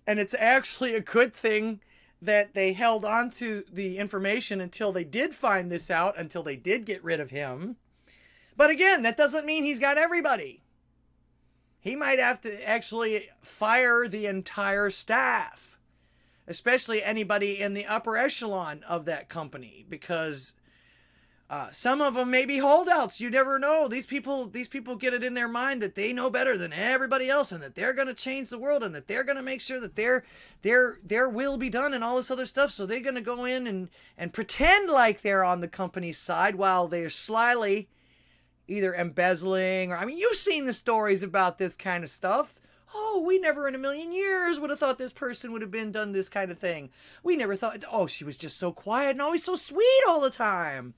And it's actually a good thing that they held on to the information until they did find this out, until they did get rid of him. But again, that doesn't mean he's got everybody. He might have to actually fire the entire staff, especially anybody in the upper echelon of that company, because some of them may be holdouts. You never know. These people get it in their mind that they know better than everybody else, and that they're going to change the world, and that they're going to make sure that their will be done and all this other stuff. So they're going to go in and pretend like they're on the company's side while they're slyly either embezzling, or, I mean, you've seen the stories about this kind of stuff. Oh, we never in a million years would have thought this person would have done this kind of thing. We never thought, oh, she was just so quiet and always so sweet all the time.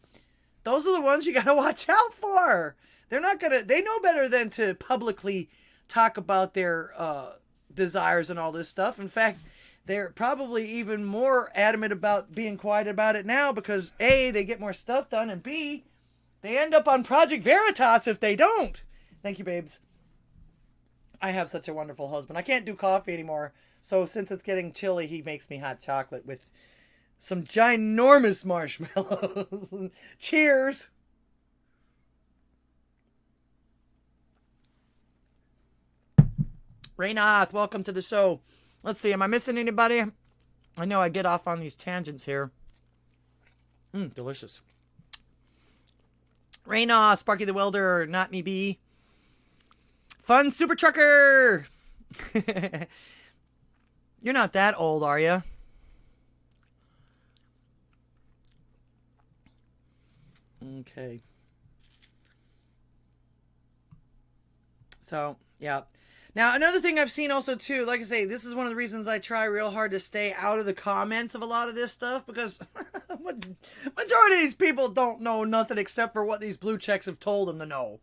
Those are the ones you got to watch out for. They know better than to publicly talk about their desires and all this stuff. In fact, they're probably even more adamant about being quiet about it now because A, they get more stuff done, and B, they end up on Project Veritas if they don't. Thank you, babes. I have such a wonderful husband. I can't do coffee anymore, so since it's getting chilly, he makes me hot chocolate with some ginormous marshmallows. Cheers! Raynath, welcome to the show. Let's see, am I missing anybody? I know I get off on these tangents here. Delicious. Rayna, Sparky the Welder, Not Me B. Fun Super Trucker! You're not that old, are you? Okay. So, yeah. Now, another thing I've seen also, too, like I say, this is one of the reasons I try real hard to stay out of the comments of a lot of this stuff, because majority of these people don't know nothing except for what these blue checks have told them to know.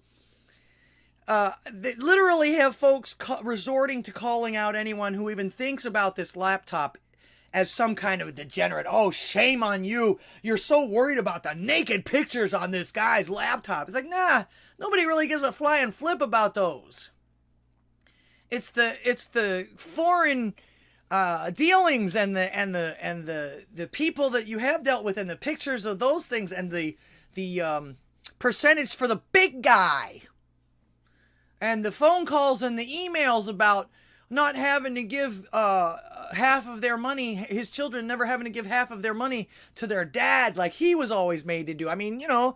They literally have folks resorting to calling out anyone who even thinks about this laptop as some kind of degenerate. Oh, shame on you. You're so worried about the naked pictures on this guy's laptop. It's like, nah, nobody really gives a flying flip about those. It's the foreign dealings and the people that you have dealt with and the pictures of those things and the percentage for the big guy and the phone calls and the emails about not having to give half of their money, his children never having to give half of their money to their dad like he was always made to do. I mean, you know,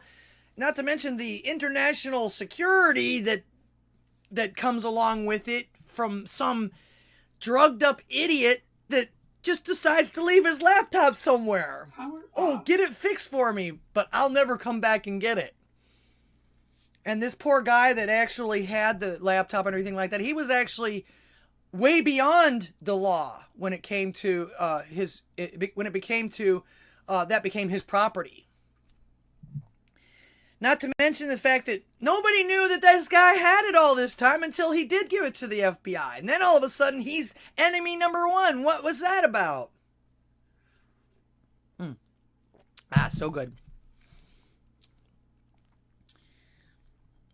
not to mention the international security that comes along with it from some drugged up idiot that just decides to leave his laptop somewhere. Oh, get it fixed for me, but I'll never come back and get it. And this poor guy that actually had the laptop and everything like that, he was actually way beyond the law when it came to that became his property. Not to mention the fact that nobody knew that this guy had it all this time until he did give it to the FBI. And then all of a sudden, he's enemy number one. What was that about? Ah, so good.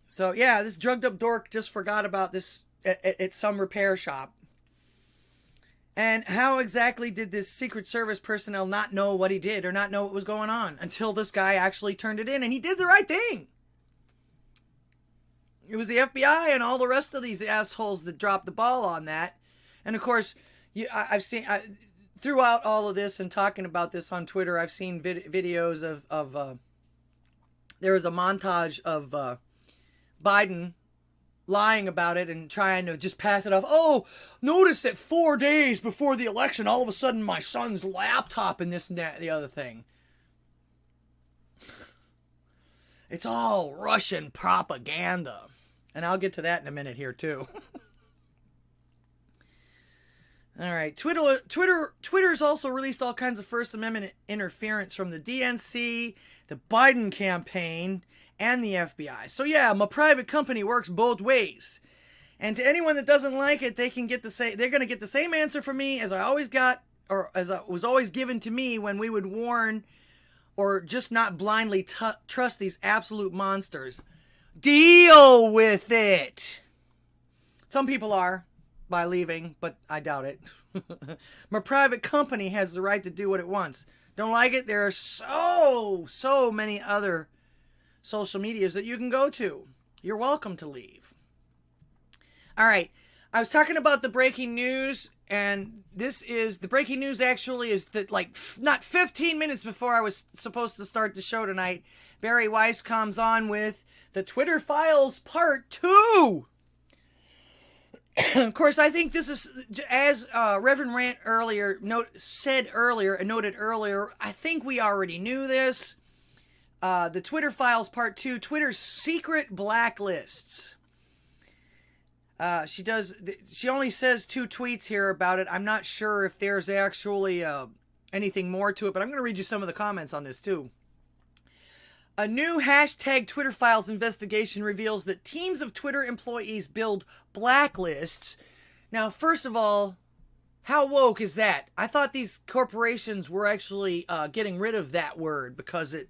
So, yeah, this drugged up dork just forgot about this at some repair shop. And how exactly did this Secret Service personnel not know what he did or not know what was going on until this guy actually turned it in and he did the right thing? It was the FBI and all the rest of these assholes that dropped the ball on that. And of course, I've seen throughout all of this and talking about this on Twitter, I've seen videos of there was a montage of Biden lying about it and trying to just pass it off. Oh, notice that 4 days before the election, all of a sudden my son's laptop and this and that and the other thing. It's all Russian propaganda. And I'll get to that in a minute here too. All right, Twitter's also released all kinds of First Amendment interference from the DNC, the Biden campaign, and the FBI. So yeah, my private company works both ways. And to anyone that doesn't like it, they're going to get the same answer from me as I always got, or as was always given to me when we would warn or just not blindly trust these absolute monsters. Deal with it. Some people are by leaving, but I doubt it. My private company has the right to do what it wants. Don't like it? There are so many other social medias that you can go to. You're welcome to leave. All right. I was talking about the breaking news, and this is the breaking news actually is that not 15 minutes before I was supposed to start the show tonight, Barry Weiss comes on with the Twitter Files Part 2. Of course, I think this is, as Reverend Rant noted earlier, I think we already knew this. The Twitter Files Part 2, Twitter's secret blacklists. She only says 2 tweets here about it. I'm not sure if there's actually anything more to it, but I'm going to read you some of the comments on this too. A new hashtag Twitter Files investigation reveals that teams of Twitter employees build blacklists. Now, first of all, how woke is that? I thought these corporations were actually getting rid of that word because it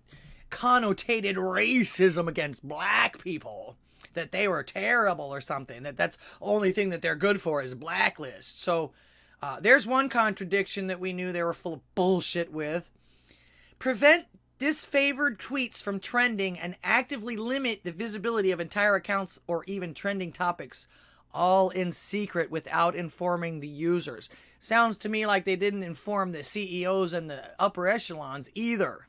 connotated racism against black people. That they were terrible or something. That's the only thing that they're good for is blacklists. So there's one contradiction that we knew they were full of bullshit with. Prevent disfavored tweets from trending and actively limit the visibility of entire accounts or even trending topics, all in secret without informing the users. Sounds to me like they didn't inform the CEOs and the upper echelons either.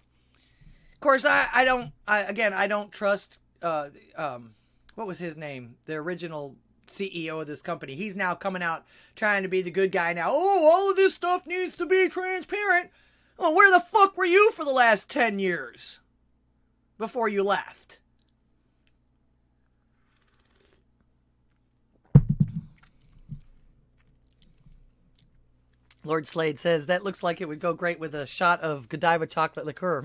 Of course, I don't trust, what was his name? The original CEO of this company. He's now coming out trying to be the good guy now. Oh, all of this stuff needs to be transparent. Well, where the fuck were you for the last 10 years before you left? Lord Slade says, that looks like it would go great with a shot of Godiva chocolate liqueur.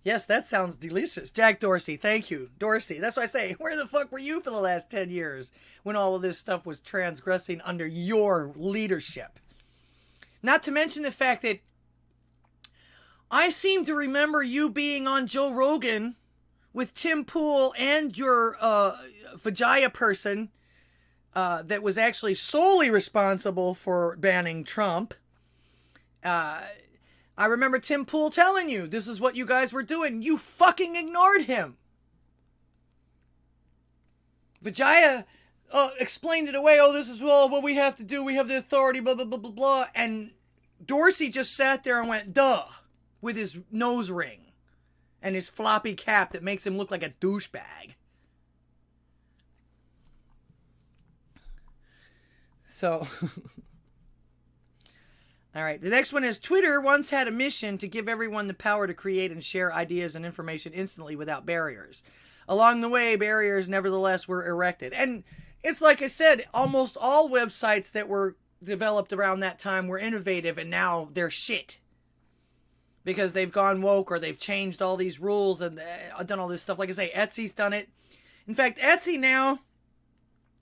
Yes, that sounds delicious. Jack Dorsey, thank you. Dorsey, that's what I say. Where the fuck were you for the last 10 years when all of this stuff was transgressing under your leadership? Not to mention the fact that I seem to remember you being on Joe Rogan with Tim Pool and your Vijaya person that was actually solely responsible for banning Trump. I remember Tim Pool telling you this is what you guys were doing. You fucking ignored him. Vijaya explained it away. Oh, this is what we have to do. We have the authority, blah, blah, blah, blah, blah. And Dorsey just sat there and went, duh, with his nose ring and his floppy cap that makes him look like a douchebag. So, all right. The next one is Twitter once had a mission to give everyone the power to create and share ideas and information instantly without barriers. Along the way, barriers nevertheless were erected. And it's like I said, almost all websites that were developed around that time were innovative and now they're shit. Because they've gone woke or they've changed all these rules and done all this stuff. Like I say, Etsy's done it. In fact, Etsy now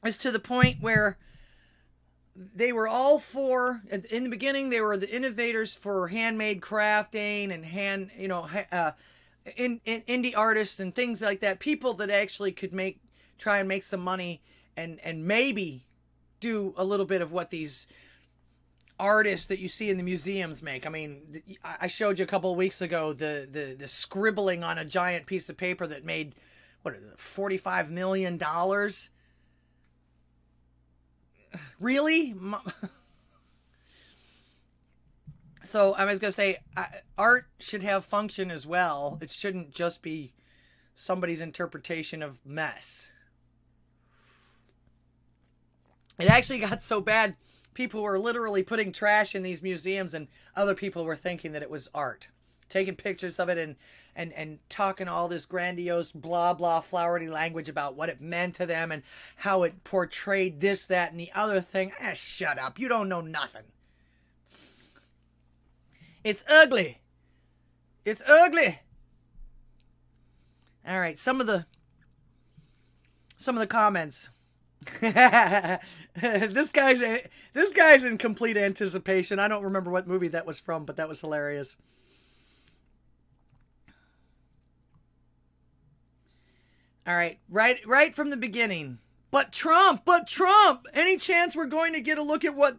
is to the point where they were all for, in the beginning, they were the innovators for handmade crafting and indie artists and things like that. People that actually could try and make some money and maybe do a little bit of what these artists that you see in the museums make. I mean, I showed you a couple of weeks ago the scribbling on a giant piece of paper that made, what is it, $45 million? Really? So I was going to say, art should have function as well. It shouldn't just be somebody's interpretation of mess. It actually got so bad, people were literally putting trash in these museums and other people were thinking that it was art. Taking pictures of it and talking all this grandiose blah blah flowery language about what it meant to them and how it portrayed this, that, and the other thing. Shut up. You don't know nothing. It's ugly. It's ugly. All right, some of the comments. This guy's in complete anticipation. I don't remember what movie that was from, but that was hilarious. All right, right from the beginning. But Trump. Any chance we're going to get a look at what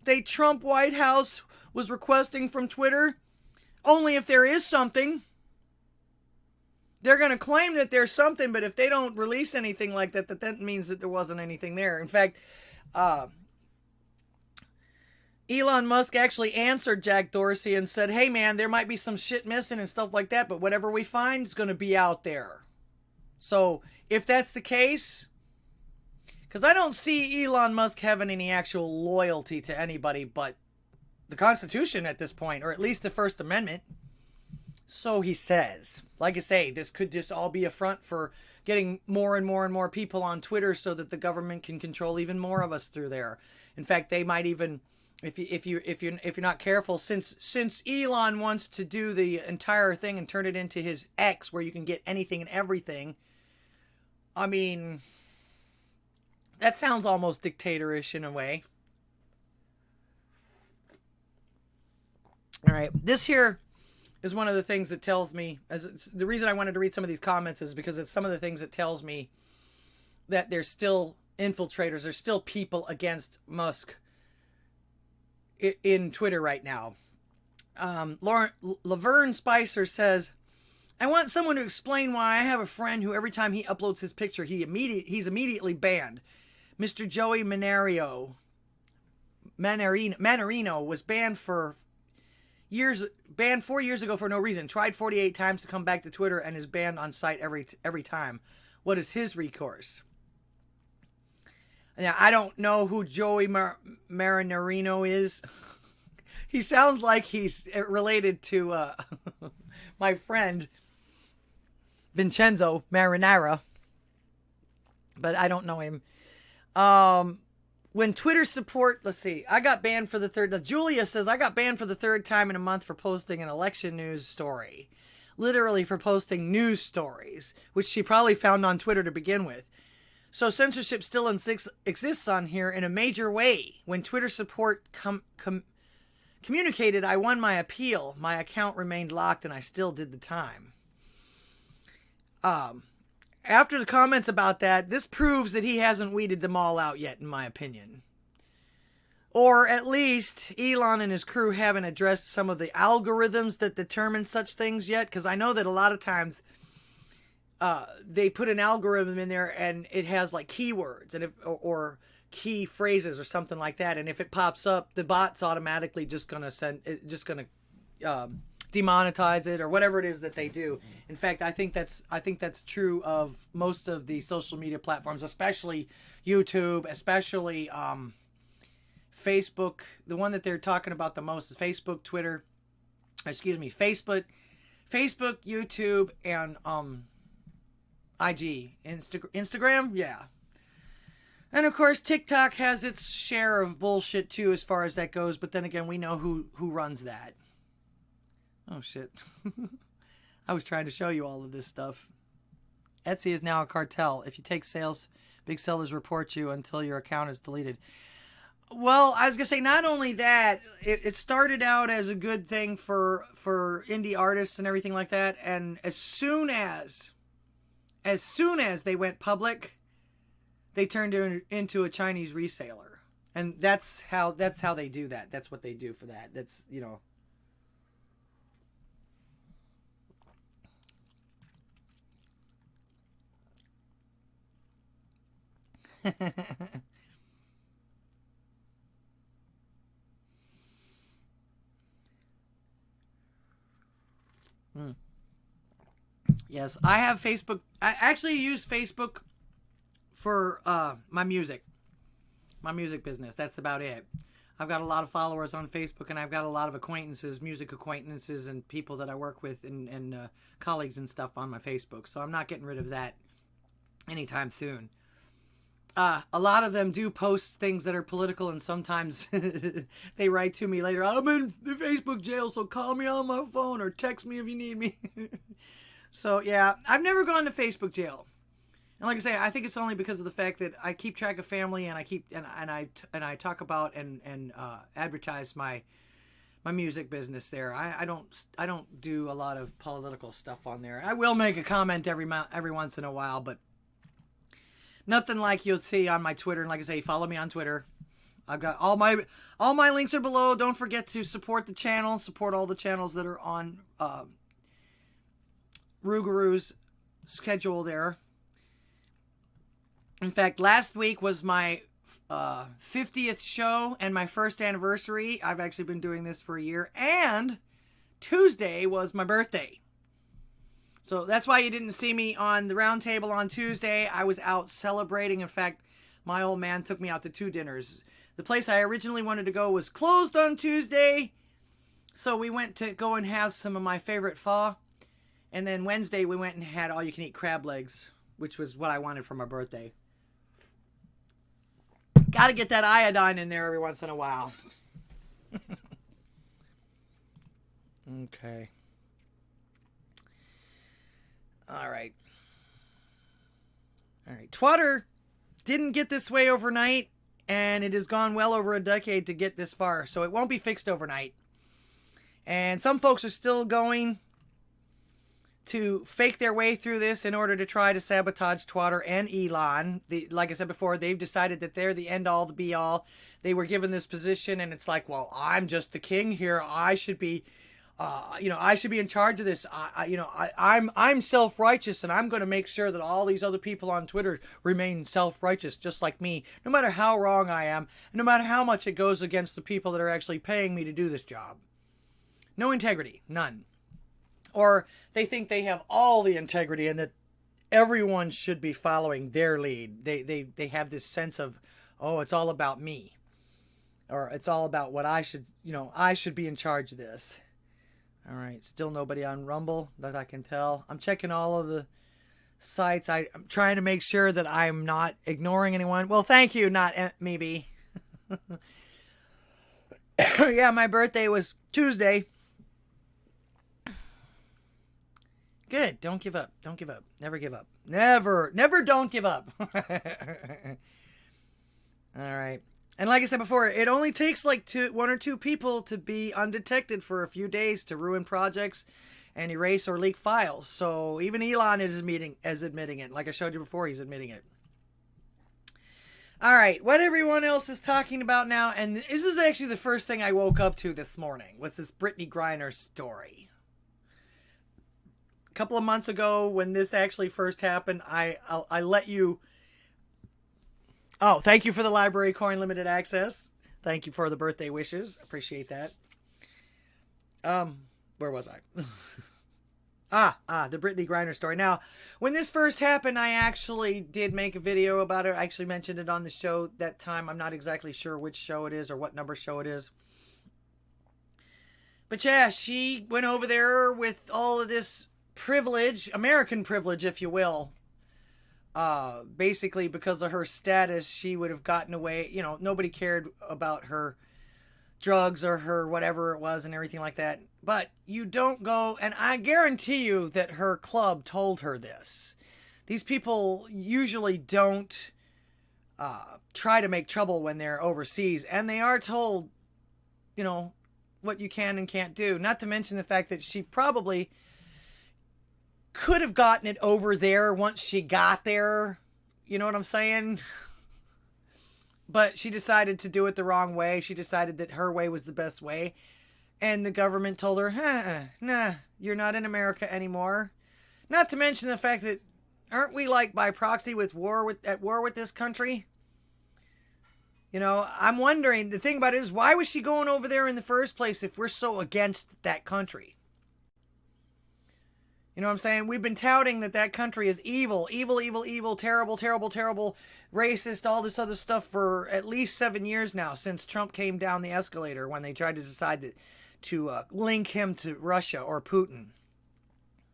the Trump White House was requesting from Twitter? Only if there is something. They're going to claim that there's something, but if they don't release anything like that, that means that there wasn't anything there. In fact, Elon Musk actually answered Jack Dorsey and said, hey man, there might be some shit missing and stuff like that, but whatever we find is going to be out there. So if that's the case, because I don't see Elon Musk having any actual loyalty to anybody but the Constitution at this point, or at least the First Amendment. So he says. Like I say, this could just all be a front for getting more and more and more people on Twitter so that the government can control even more of us through there. In fact, they might even, if you're not careful, since Elon wants to do the entire thing and turn it into his X where you can get anything and everything. I mean, that sounds almost dictatorish in a way. All right, this here is one of the things that tells me, the reason I wanted to read some of these comments is because it's some of the things that tells me that there's still infiltrators, there's still people against Musk in Twitter right now. Laverne Spicer says, I want someone to explain why I have a friend who every time he uploads his picture, he's immediately banned. Mr. Joey Manarino was banned 4 years ago for no reason. Tried 48 times to come back to Twitter and is banned on site every time. What is his recourse? Now, I don't know who Joey Marinarino is. He sounds like he's related to my friend Vincenzo Marinara, but I don't know him. When Twitter support, let's see, I got banned for the third. Julia says, I got banned for the third time in a month for posting an election news story. Literally for posting news stories, which she probably found on Twitter to begin with. So censorship still exists on here in a major way. When Twitter support communicated, I won my appeal. My account remained locked and I still did the time. After the comments about that, this proves that he hasn't weeded them all out yet, in my opinion. Or at least Elon and his crew haven't addressed some of the algorithms that determine such things yet. Because I know that a lot of times they put an algorithm in there and it has like keywords and or key phrases or something like that. And if it pops up, the bot's automatically just gonna demonetize it or whatever it is that they do. In fact, I think that's true of most of the social media platforms, especially YouTube, especially Facebook. The one that they're talking about the most is Facebook, Facebook, YouTube, and IG, Instagram, yeah. And of course, TikTok has its share of bullshit too, as far as that goes. But then again, we know who runs that. Oh, shit. I was trying to show you all of this stuff. Etsy is now a cartel. If you take sales, big sellers report you until your account is deleted. Well, I was gonna say, not only that, it started out as a good thing for indie artists and everything like that, and as soon as they went public, they turned into a Chinese reseller, and that's how they do that. That's what they do for that. That's, you know. Yes, I have Facebook. I actually use Facebook for my music business. That's about it. I've got a lot of followers on Facebook, and I've got a lot of acquaintances, music acquaintances, and people that I work with, and colleagues and stuff on my Facebook. So I'm not getting rid of that anytime soon. A lot of them do post things that are political, and sometimes they write to me later, I'm in the Facebook jail, so call me on my phone or text me if you need me. So yeah, I've never gone to Facebook jail. And like I say, I think it's only because of the fact that I keep track of family, and I talk about and advertise my music business there. I don't do a lot of political stuff on there. I will make a comment every once in a while, but nothing like you'll see on my Twitter. And like I say, follow me on Twitter. I've got all my links are below. Don't forget to support the channel. Support all the channels that are on Rougarou's schedule there. In fact, last week was my 50th show and my first anniversary. I've actually been doing this for a year. And Tuesday was my birthday. So that's why you didn't see me on the round table on Tuesday. I was out celebrating. In fact, my old man took me out to 2 dinners. The place I originally wanted to go was closed on Tuesday. So we went to go and have some of my favorite pho. And then Wednesday we went and had all-you-can-eat crab legs, which was what I wanted for my birthday. Got to get that iodine in there every once in a while. Okay. All right. Twitter didn't get this way overnight, and it has gone well over a decade to get this far, so it won't be fixed overnight. And some folks are still going to fake their way through this in order to try to sabotage Twitter and Elon. Like I said before, they've decided that they're the end-all, the be-all. They were given this position, and it's like, well, I'm just the king here. I should be... I should be in charge of this. I'm self-righteous, and I'm going to make sure that all these other people on Twitter remain self-righteous, just like me, no matter how wrong I am, and no matter how much it goes against the people that are actually paying me to do this job. No integrity, none. Or they think they have all the integrity and that everyone should be following their lead. They have this sense of, oh, it's all about me, or it's all about what I should be in charge of this. All right, still nobody on Rumble that I can tell. I'm checking all of the sites. I'm trying to make sure that I'm not ignoring anyone. Well, thank you, not maybe. Yeah, my birthday was Tuesday. Good. Don't give up. Don't give up. Never give up. Never don't give up. All right. And like I said before, it only takes like 1 or 2 people to be undetected for a few days to ruin projects and erase or leak files. So even Elon is admitting it. Like I showed you before, he's admitting it. All right, what everyone else is talking about now, and this is actually the first thing I woke up to this morning, was this Brittany Griner story. A couple of months ago, when this actually first happened, I let you... Oh, thank you for the library coin limited access. Thank you for the birthday wishes. Appreciate that. Where was I? The Brittany Griner story. Now, when this first happened, I actually did make a video about it. I actually mentioned it on the show that time. I'm not exactly sure which show it is or what number show it is. But yeah, she went over there with all of this privilege, American privilege, if you will. Basically because of her status, she would have gotten away. Nobody cared about her drugs or her whatever it was and everything like that. But you don't go, and I guarantee you that her club told her this. These people usually don't try to make trouble when they're overseas, and they are told, you know, what you can and can't do. Not to mention the fact that she probably could have gotten it over there once she got there. You know what I'm saying? But she decided to do it the wrong way. She decided that her way was the best way. And the government told her, nah, you're not in America anymore. Not to mention the fact that, aren't we like by proxy at war with this country? You know, I'm wondering, the thing about it is, why was she going over there in the first place if we're so against that country? You know what I'm saying? We've been touting that country is evil, terrible, racist, all this other stuff for at least 7 years now, since Trump came down the escalator when they tried to decide to link him to Russia or Putin.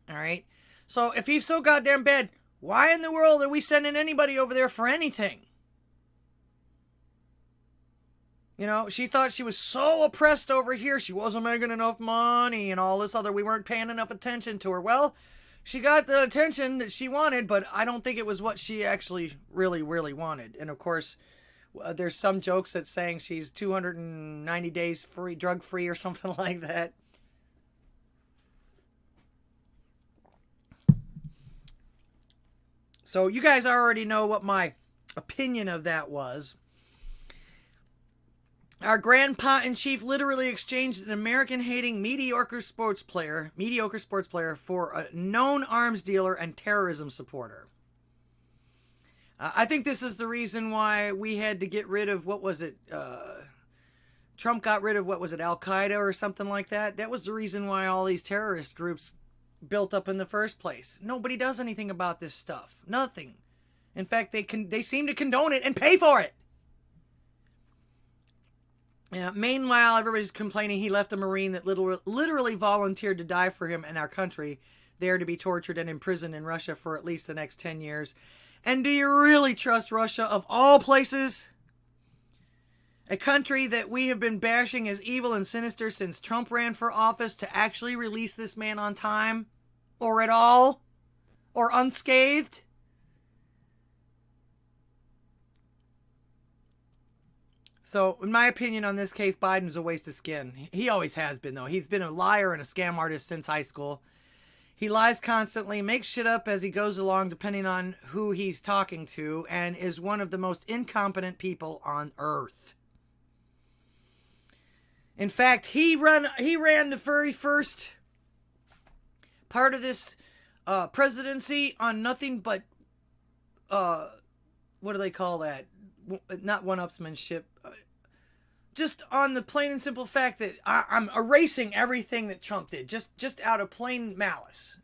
All right? So if he's so goddamn bad, why in the world are we sending anybody over there for anything? You know, she thought she was so oppressed over here. She wasn't making enough money and all this other. We weren't paying enough attention to her. Well, she got the attention that she wanted, but I don't think it was what she actually really wanted. And of course, there's some jokes that saying she's 290 days free, drug free or something like that. So you guys already know what my opinion of that was. Our grandpa in chief literally exchanged an American-hating mediocre sports player for a known arms dealer and terrorism supporter. I think this is the reason why we had to get rid of, Trump got rid of, Al-Qaeda or something like that. That was the reason why all these terrorist groups built up in the first place. Nobody does anything about this stuff. Nothing. In fact, they seem to condone it and pay for it. Yeah, meanwhile, everybody's complaining he left a Marine that literally volunteered to die for him and our country, there to be tortured and imprisoned in Russia for at least the next 10 years. And do you really trust Russia, of all places? A country that we have been bashing as evil and sinister since Trump ran for office, to actually release this man on time? Or at all? Or unscathed? So, in my opinion on this case, Biden's a waste of skin. He always has been, though. He's been a liar and a scam artist since high school. He lies constantly, makes shit up as he goes along depending on who he's talking to, and is one of the most incompetent people on earth. In fact, he ran the very first part of this presidency on nothing but, what do they call that? Not one-upsmanship. Just on the plain and simple fact that I'm erasing everything that Trump did. Just out of plain malice.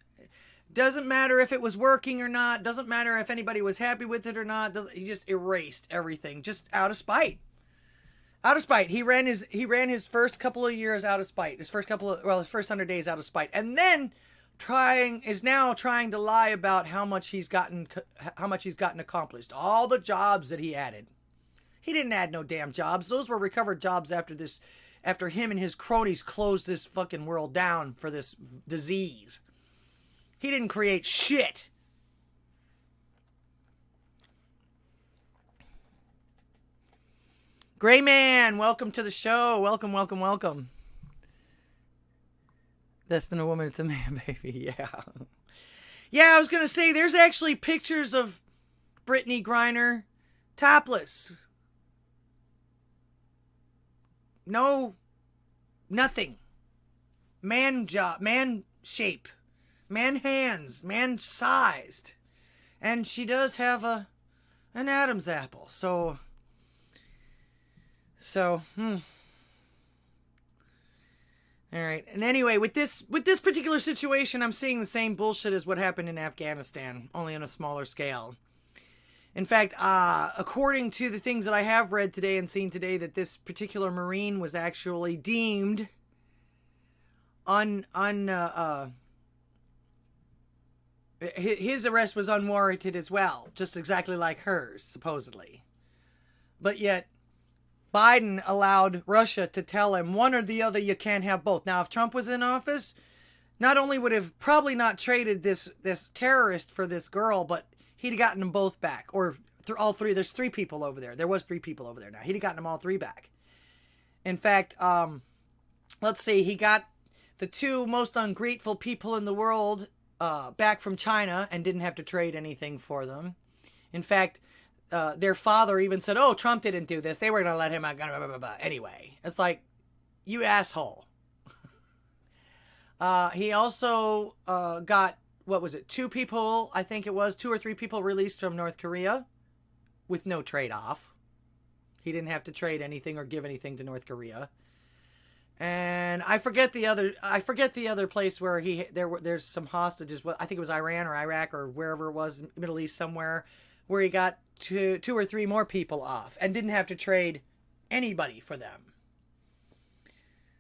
Doesn't matter if it was working or not. Doesn't matter if anybody was happy with it or not. He just erased everything. Just out of spite. Out of spite. He ran his first couple of years out of spite. His first 100 days out of spite. And then is now trying to lie about how much he's gotten accomplished. All the jobs that he added. He didn't add no damn jobs. Those were recovered jobs after him and his cronies closed this fucking world down for this disease. He didn't create shit. Gray Man, welcome to the show. Welcome. That's not a woman, it's a man, baby. Yeah. Yeah, I was going to say, there's actually pictures of Brittany Griner topless. No, nothing. Man shape. Man hands. Man sized. And she does have an Adam's apple. So, All right. And anyway, with this particular situation, I'm seeing the same bullshit as what happened in Afghanistan, only on a smaller scale. In fact, according to the things that I have read today and seen today, that this particular Marine was actually deemed his arrest was unwarranted as well, just exactly like hers, supposedly. But yet, Biden allowed Russia to tell him one or the other, you can't have both. Now, if Trump was in office, not only would have probably not traded this terrorist for this girl, but he'd gotten them both back, or all three. There's 3 people over there. There was 3 people over there now. He'd have gotten them all 3 back. In fact, let's see. He got the 2 most ungrateful people in the world back from China and didn't have to trade anything for them. In fact, their father even said, oh, Trump didn't do this. They were going to let him out. Blah, blah, blah, blah. Anyway, it's like, you asshole. He also got, what was it, 2 people, I think it was, 2 or 3 people released from North Korea with no trade-off. He didn't have to trade anything or give anything to North Korea. And I forget the other place where there's some hostages. I think it was Iran or Iraq or wherever it was, Middle East somewhere, where he got 2 or 3 more people off and didn't have to trade anybody for them.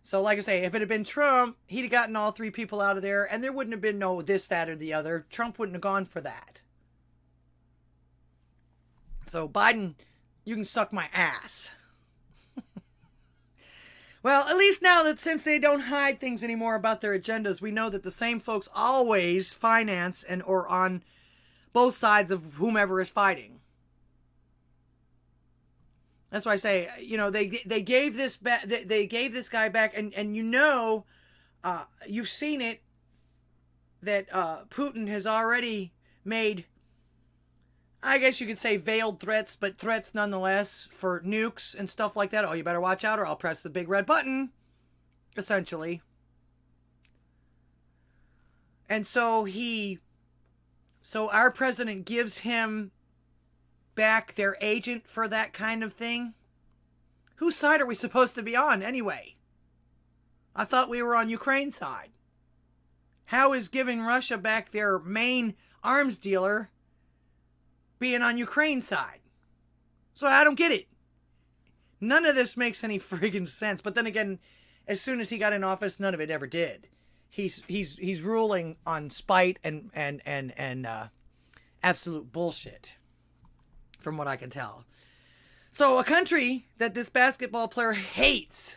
So like I say, if it had been Trump, he'd have gotten all 3 people out of there and there wouldn't have been no this, that, or the other. Trump wouldn't have gone for that. So Biden, you can suck my ass. Well, at least now that since they don't hide things anymore about their agendas, we know that the same folks always finance and or on both sides of whomever is fighting. That's why I say, you know, they gave this guy back, and you know, you've seen it that Putin has already made, I guess you could say veiled threats, but threats nonetheless for nukes and stuff like that. Oh, you better watch out or I'll press the big red button, essentially. And so our president gives him back their agent for that kind of thing. Whose side are we supposed to be on anyway? I thought we were on Ukraine's side. How is giving Russia back their main arms dealer being on Ukraine's side? So I don't get it. None of this makes any friggin' sense. But then again, as soon as he got in office, none of it ever did. He's ruling on spite and absolute bullshit, from what I can tell. So a country that this basketball player hates.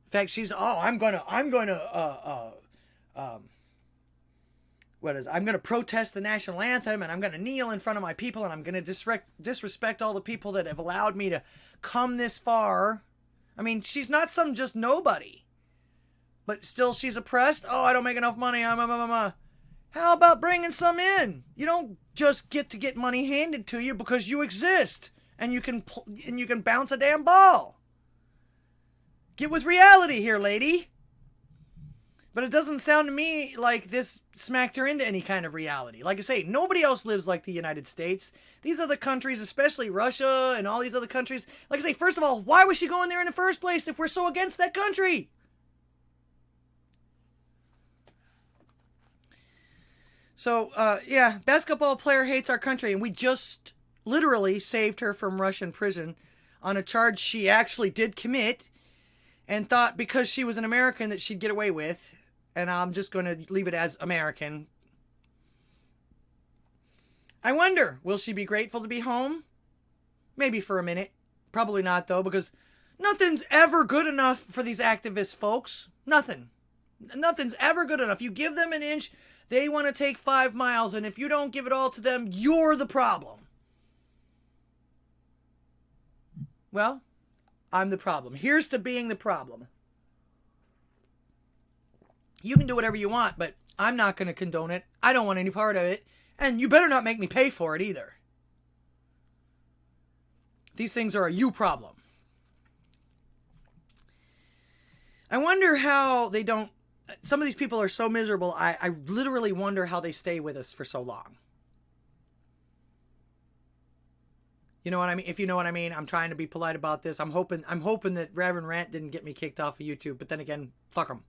In fact, she's, I'm gonna protest the national anthem, and I'm gonna kneel in front of my people, and I'm gonna disrespect all the people that have allowed me to come this far. I mean, she's not some just nobody, but still she's oppressed. Oh, I don't make enough money. How about bringing some in? You don't just get money handed to you because you exist and you can bounce a damn ball. Get with reality here, lady. But it doesn't sound to me like this smacked her into any kind of reality. Like I say, nobody else lives like the United States. These other countries, especially Russia and all these other countries, like I say, first of all, why was she going there in the first place if we're so against that country? So, yeah, basketball player hates our country, and we just literally saved her from Russian prison on a charge she actually did commit and thought because she was an American that she'd get away with, and I'm just going to leave it as American. I wonder, will she be grateful to be home? Maybe for a minute. Probably not, though, because nothing's ever good enough for these activist folks. Nothing. Nothing's ever good enough. You give them an inch, they want to take 5 miles, and if you don't give it all to them, you're the problem. Well, I'm the problem. Here's to being the problem. You can do whatever you want, but I'm not going to condone it. I don't want any part of it, and you better not make me pay for it either. These things are a you problem. I wonder how they don't... Some of these people are so miserable, I literally wonder how they stay with us for so long. You know what I mean? If you know what I mean, I'm trying to be polite about this. I'm hoping that Reverend Rant didn't get me kicked off of YouTube, but then again, fuck them.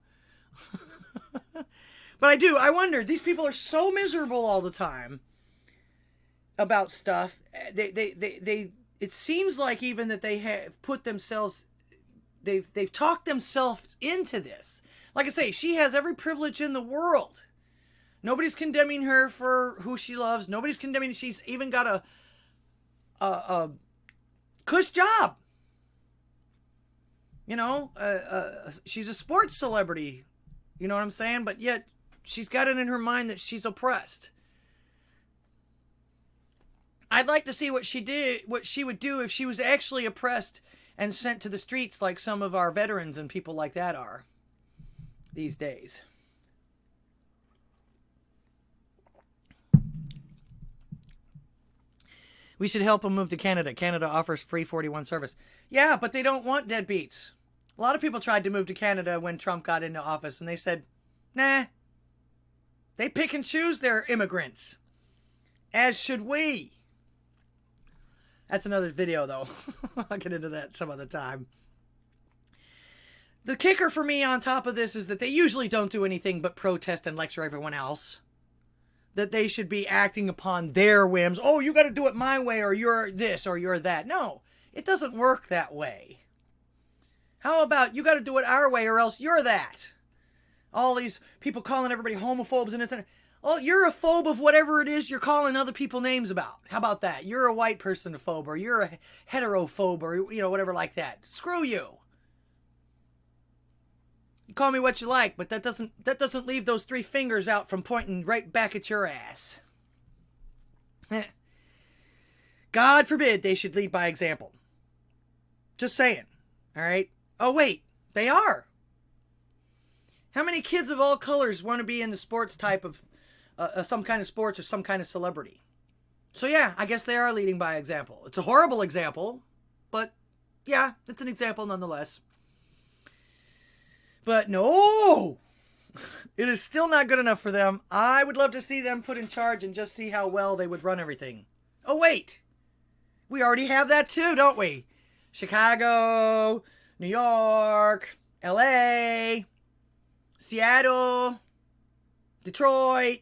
But I wonder, these people are so miserable all the time about stuff. It seems like even that they have put themselves, they've talked themselves into this. Like I say, she has every privilege in the world. Nobody's condemning her for who she loves. Nobody's condemning. She's even got a cush job. You know, she's a sports celebrity. You know what I'm saying? But yet, she's got it in her mind that she's oppressed. I'd like to see what she would do if she was actually oppressed and sent to the streets like some of our veterans and people like that are these days. We should help them move to Canada. Canada offers free 41 service. Yeah, but they don't want deadbeats. A lot of people tried to move to Canada when Trump got into office, and they said, nah. They pick and choose their immigrants. As should we. That's another video, though. I'll get into that some other time. The kicker for me on top of this is that they usually don't do anything but protest and lecture everyone else. That they should be acting upon their whims. Oh, you got to do it my way, or you're this, or you're that. No, it doesn't work that way. How about you got to do it our way, or else you're that? All these people calling everybody homophobes and it's... Oh, you're a phobe of whatever it is you're calling other people names about. How about that? You're a white person phobe, or you're a heterophobe, or, you know, whatever like that. Screw you. You call me what you like, but that doesn't leave those three fingers out from pointing right back at your ass. God forbid they should lead by example. Just saying. All right? Oh, wait. They are. How many kids of all colors want to be in the sports type of some kind of sports or some kind of celebrity? So yeah, I guess they are leading by example. It's a horrible example, but yeah, it's an example nonetheless. But no, it is still not good enough for them. I would love to see them put in charge and just see how well they would run everything. Oh wait, we already have that too, don't we? Chicago, New York, LA, Seattle, Detroit,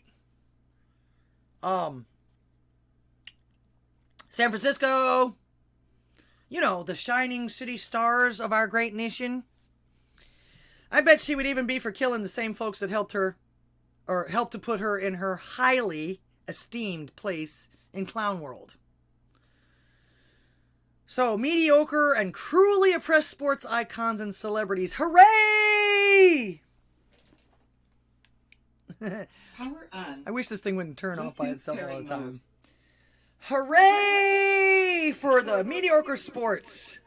San Francisco, you know, the shining city stars of our great nation. I bet she would even be for killing the same folks that helped her, or helped to put her in her highly esteemed place in clown world. So, mediocre and cruelly oppressed sports icons and celebrities, hooray! Power on. I wish this thing wouldn't turn off by itself all the time. Hooray for the mediocre sports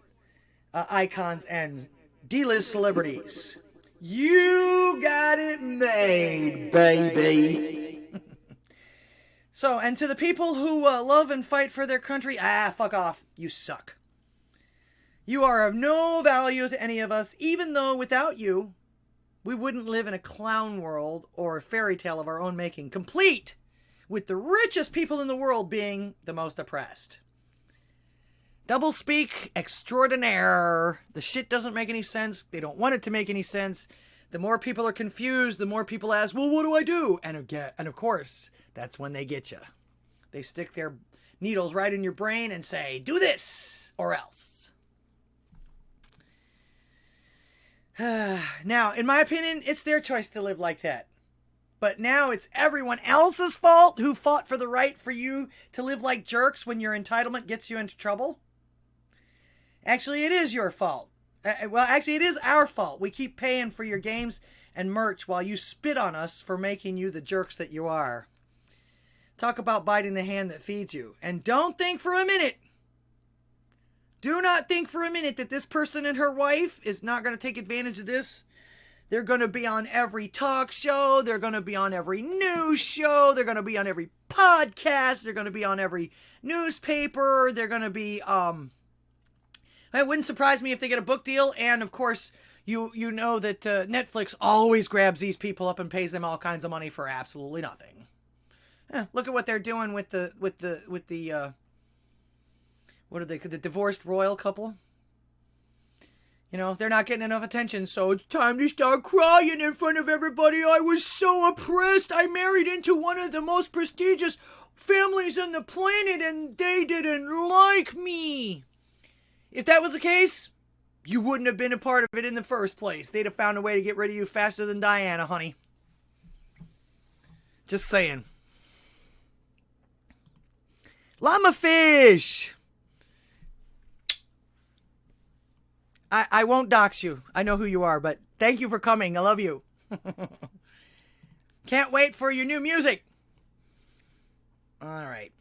icons and D-list celebrities. You got it made, baby. So, and to the people who love and fight for their country, fuck off. You suck. You are of no value to any of us, even though without you, we wouldn't live in a clown world or a fairy tale of our own making, complete with the richest people in the world being the most oppressed. Doublespeak extraordinaire. The shit doesn't make any sense. They don't want it to make any sense. The more people are confused, the more people ask, well, what do I do? And of course, that's when they get you. They stick their needles right in your brain and say, do this or else. Now, in my opinion, it's their choice to live like that. But now it's everyone else's fault who fought for the right for you to live like jerks when your entitlement gets you into trouble. Actually, it is your fault. Well, actually, it is our fault. We keep paying for your games and merch while you spit on us for making you the jerks that you are. Talk about biting the hand that feeds you. And don't think for a minute. Do not think for a minute that this person and her wife is not going to take advantage of this. They're going to be on every talk show. They're going to be on every news show. They're going to be on every podcast. They're going to be on every newspaper. They're going to be, it wouldn't surprise me if they get a book deal. And of course, you know that Netflix always grabs these people up and pays them all kinds of money for absolutely nothing. Look at what they're doing with the what are they, the divorced royal couple? You know, they're not getting enough attention, so it's time to start crying in front of everybody. I was so oppressed. I married into one of the most prestigious families on the planet, and they didn't like me. If that was the case, you wouldn't have been a part of it in the first place. They'd have found a way to get rid of you faster than Diana, honey. Just saying. Llama fish! I won't dox you. I know who you are, but thank you for coming. I love you. Can't wait for your new music. All right.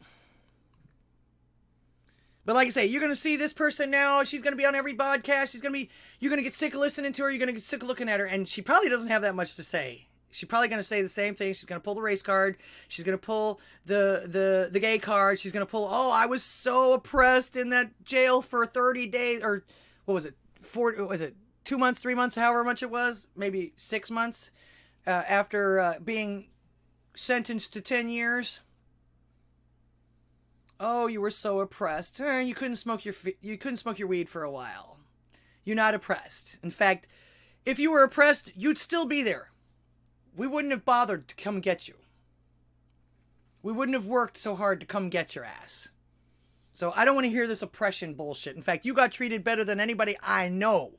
But like I say, you're going to see this person now. She's going to be on every podcast. You're going to get sick of listening to her. You're going to get sick of looking at her. And she probably doesn't have that much to say. She's probably going to say the same thing. She's going to pull the race card. She's going to pull the gay card. She's going to pull, oh, I was so oppressed in that jail for 30 days. Or what was it? 2 months, 3 months, however much it was. Maybe 6 months after being sentenced to 10 years. Oh, you were so oppressed. You couldn't smoke your weed for a while. You're not oppressed. In fact, if you were oppressed, you'd still be there. We wouldn't have bothered to come get you. We wouldn't have worked so hard to come get your ass. So I don't want to hear this oppression bullshit. In fact, you got treated better than anybody I know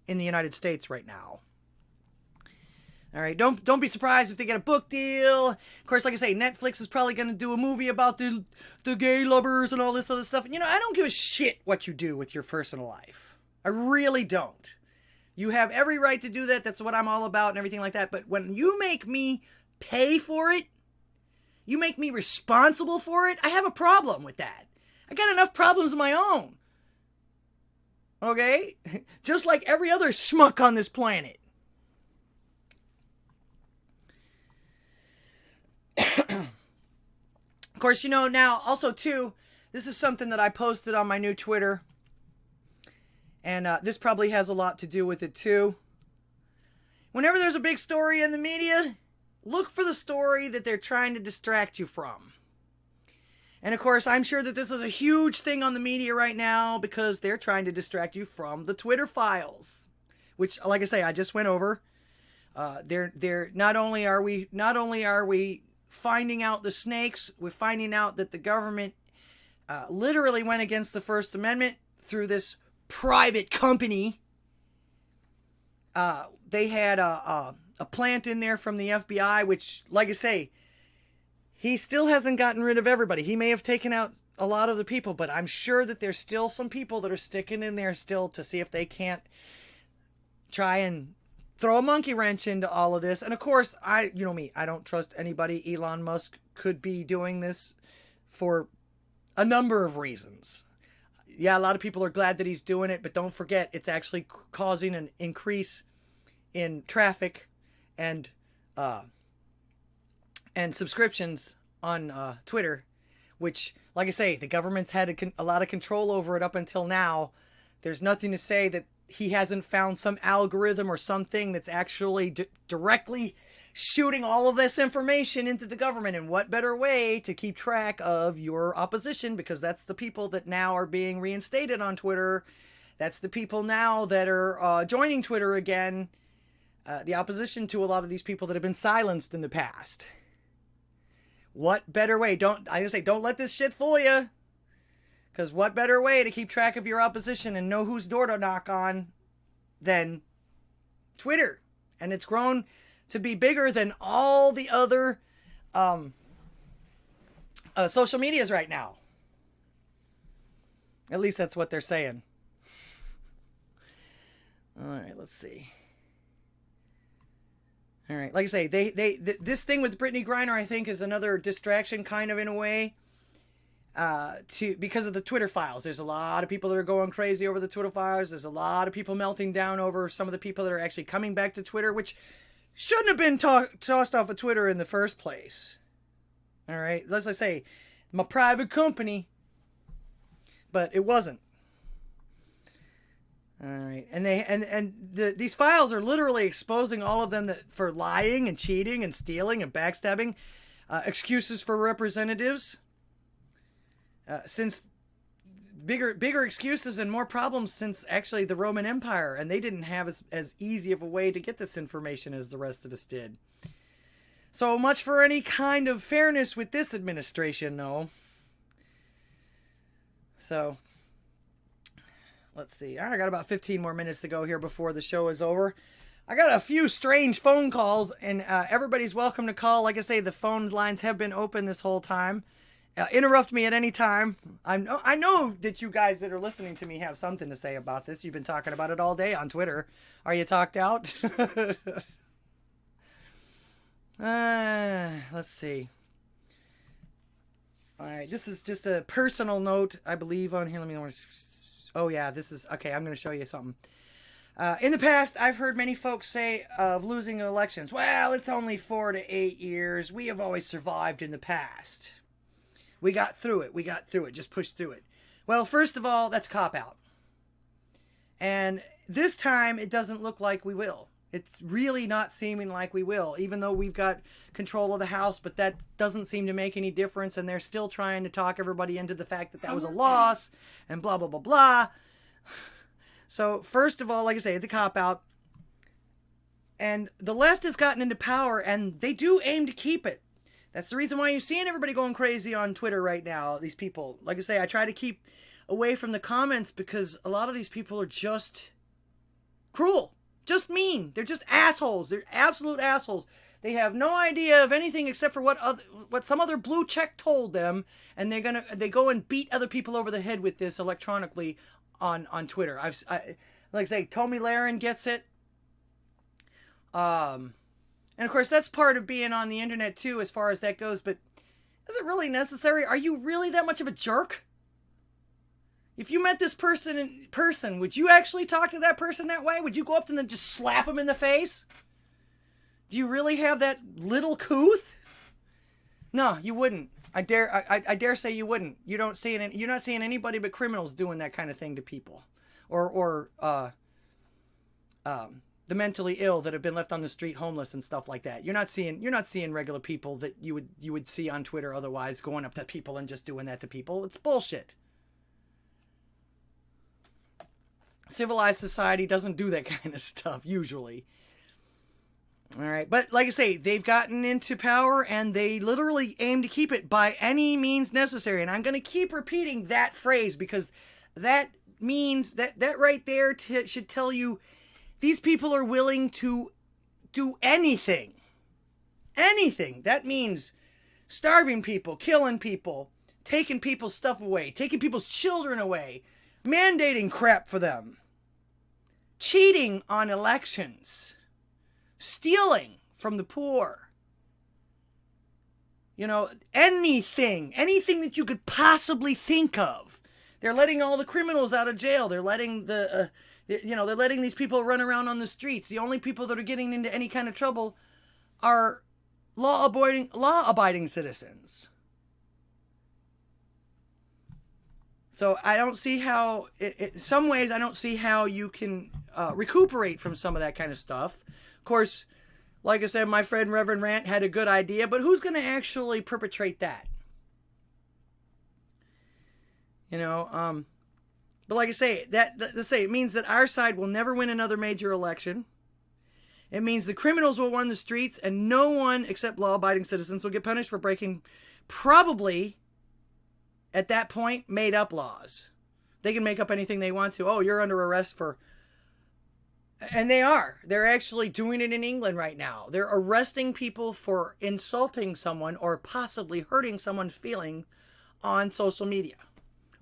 in the United States right now. All right, don't be surprised if they get a book deal. Of course, like I say, Netflix is probably going to do a movie about the gay lovers and all this other stuff. You know, I don't give a shit what you do with your personal life. I really don't. You have every right to do that. That's what I'm all about and everything like that. But when you make me pay for it, you make me responsible for it, I have a problem with that. I got enough problems of my own. Okay? Just like every other schmuck on this planet. Of course, you know, now also too, this is something that I posted on my new Twitter, and this probably has a lot to do with it too. Whenever there's a big story in the media, look for the story that they're trying to distract you from. And of course, I'm sure that this is a huge thing on the media right now because they're trying to distract you from the Twitter files, which, like I say, I just went over. They're not only are we finding out the snakes, we're finding out that the government literally went against the First Amendment through this private company. They had a plant in there from the FBI, which, like I say, he still hasn't gotten rid of everybody. He may have taken out a lot of the people, but I'm sure that there's still some people that are sticking in there still to see if they can't try and throw a monkey wrench into all of this. And of course, you know me, I don't trust anybody. Elon Musk could be doing this for a number of reasons. Yeah, a lot of people are glad that he's doing it, but don't forget, it's actually causing an increase in traffic and subscriptions on Twitter, which, like I say, the government's had a lot of control over it up until now. There's nothing to say that he hasn't found some algorithm or something that's actually directly shooting all of this information into the government. And what better way to keep track of your opposition? Because that's the people that now are being reinstated on Twitter. That's the people now that are joining Twitter again. The opposition to a lot of these people that have been silenced in the past. What better way? Don't let this shit fool you. Because what better way to keep track of your opposition and know whose door to knock on than Twitter? And it's grown to be bigger than all the other social medias right now. At least that's what they're saying. All right, let's see. All right, like I say, this thing with Brittany Griner, I think, is another distraction, kind of, in a way. Because of the Twitter files. There's a lot of people that are going crazy over the Twitter files. There's a lot of people melting down over some of the people that are actually coming back to Twitter, which shouldn't have been tossed off of Twitter in the first place. All right, let's say my private company, but it wasn't. All right, and these files are literally exposing all of them for lying and cheating and stealing and backstabbing, excuses for representatives. Since bigger excuses and more problems since actually the Roman Empire, and they didn't have as easy of a way to get this information as the rest of us did. So much for any kind of fairness with this administration, though. So, let's see. I got about 15 more minutes to go here before the show is over. I got a few strange phone calls, and everybody's welcome to call. Like I say, the phone lines have been open this whole time. Interrupt me at any time. I know that you guys that are listening to me have something to say about this. You've been talking about it all day on Twitter. Are you talked out? Let's see. All right, this is just a personal note, I believe, on here. Let me know. Oh, yeah, this is... Okay, I'm going to show you something. In the past, I've heard many folks say of losing elections, well, it's only 4 to 8 years. We have always survived in the past. We got through it. We got through it. Just pushed through it. Well, first of all, that's a cop-out. And this time, it doesn't look like we will. It's really not seeming like we will, even though we've got control of the House, but that doesn't seem to make any difference, and they're still trying to talk everybody into the fact that that was a loss, and blah, blah, blah, blah. So, first of all, like I say, it's a cop-out, and the left has gotten into power, and they do aim to keep it. That's the reason why you're seeing everybody going crazy on Twitter right now, these people. Like I say, I try to keep away from the comments because a lot of these people are just cruel. Just mean. They're just assholes. They're absolute assholes. They have no idea of anything except for what some other blue check told them, and they go and beat other people over the head with this electronically on Twitter. Like I say, Tommy Lahren gets it. And of course that's part of being on the internet too, as far as that goes. But is it really necessary? Are you really that much of a jerk? If you met this person in person, would you actually talk to that person that way? Would you go up to them and just slap them in the face? Do you really have that little couth? No, you wouldn't. I dare say you wouldn't. You're not seeing anybody but criminals doing that kind of thing to people, or the mentally ill that have been left on the street, homeless and stuff like that. You're not seeing regular people that you would see on Twitter otherwise going up to people and just doing that to people. It's bullshit. Civilized society doesn't do that kind of stuff, usually. All right, but like I say, they've gotten into power, and they literally aim to keep it by any means necessary. And I'm going to keep repeating that phrase because that means that right there should tell you these people are willing to do anything. Anything. That means starving people, killing people, taking people's stuff away, taking people's children away, mandating crap for them, cheating on elections, stealing from the poor. You know, anything that you could possibly think of. They're letting all the criminals out of jail. They're letting they're letting these people run around on the streets. The only people that are getting into any kind of trouble are law-abiding citizens. So I don't see how, in some ways, I don't see how you can recuperate from some of that kind of stuff. Of course, like I said, my friend Reverend Rant had a good idea, but who's going to actually perpetrate that? You know, but like I say, it means that our side will never win another major election. It means the criminals will run the streets, and no one except law-abiding citizens will get punished for breaking probably, at that point, made-up laws. They can make up anything they want to. Oh, you're under arrest for... And they are. They're actually doing it in England right now. They're arresting people for insulting someone or possibly hurting someone's feeling on social media.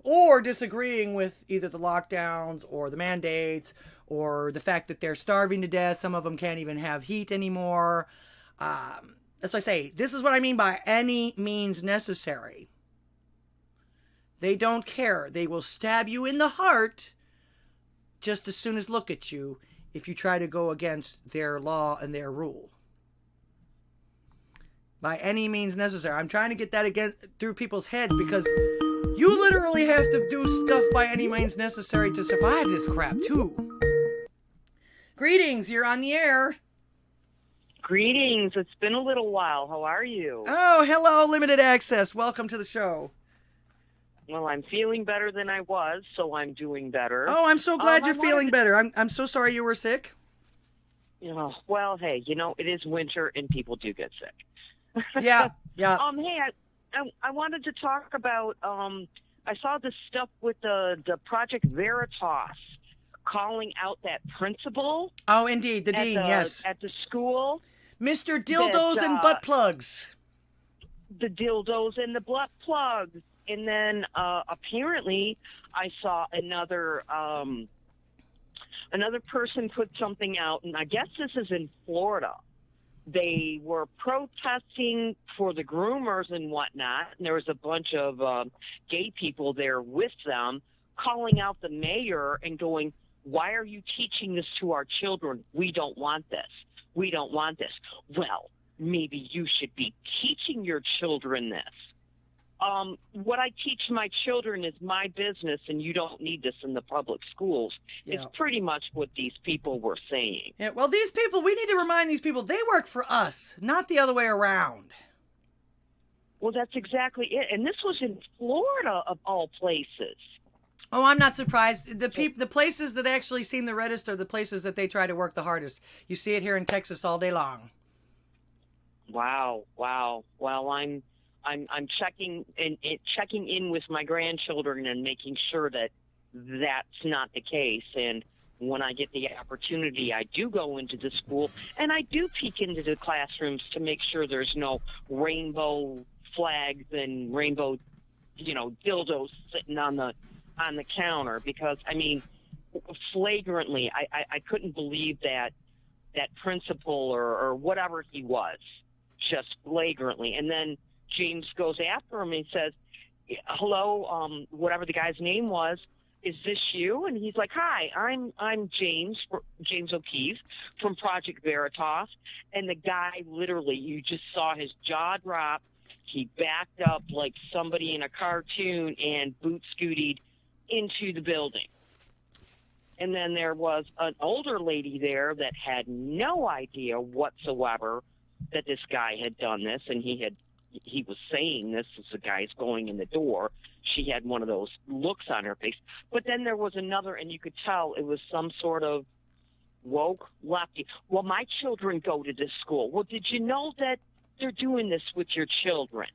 Or disagreeing with either the lockdowns or the mandates or the fact that they're starving to death. Some of them can't even have heat anymore. That's what I say. This is what I mean by any means necessary. They don't care. They will stab you in the heart just as soon as look at you if you try to go against their law and their rule. By any means necessary. I'm trying to get that through people's heads because you literally have to do stuff by any means necessary to survive this crap, too. Greetings, you're on the air. Greetings. It's been a little while. How are you? Oh, hello, Limited Access. Welcome to the show. Well, I'm feeling better than I was, so I'm doing better. Oh, I'm so glad you're feeling better. I'm so sorry you were sick. Oh, well, hey, you know, it is winter and people do get sick. Yeah, yeah. Hey, I wanted to talk about, I saw this stuff with the Project Veritas calling out that principal. Oh, indeed, the dean, yes. At the school. Mr. Dildos and Butt Plugs. The dildos and the butt plugs. And then apparently I saw another person put something out, and I guess this is in Florida, they were protesting for the groomers and whatnot, and there was a bunch of gay people there with them calling out the mayor and going, why are you teaching this to our children? We don't want this. We don't want this. Well, maybe you should be teaching your children this. What I teach my children is my business, and you don't need this in the public schools. Yeah. It's pretty much what these people were saying. Yeah, well, these people, we need to remind these people, they work for us, not the other way around. Well, that's exactly it. And this was in Florida, of all places. Oh, I'm not surprised. The places that actually seem the reddest are the places that they try to work the hardest. You see it here in Texas all day long. Wow. Well, I'm checking in with my grandchildren and making sure that that's not the case. And when I get the opportunity, I do go into the school and I do peek into the classrooms to make sure there's no rainbow flags and rainbow, dildos sitting on the counter, because I mean, flagrantly, I couldn't believe that principal or whatever he was, just flagrantly. And then James goes after him and says, hello, whatever the guy's name was, is this you? And he's like, hi, I'm James O'Keefe from Project Veritas. And the guy, literally, you just saw his jaw drop. He backed up like somebody in a cartoon and boot scooted into the building. And then there was an older lady there that had no idea whatsoever that this guy had done this, and he was saying this as the guy's going in the door. She had one of those looks on her face. But then there was another, and you could tell it was some sort of woke lefty. Well, my children go to this school. Well, did you know that they're doing this with your children?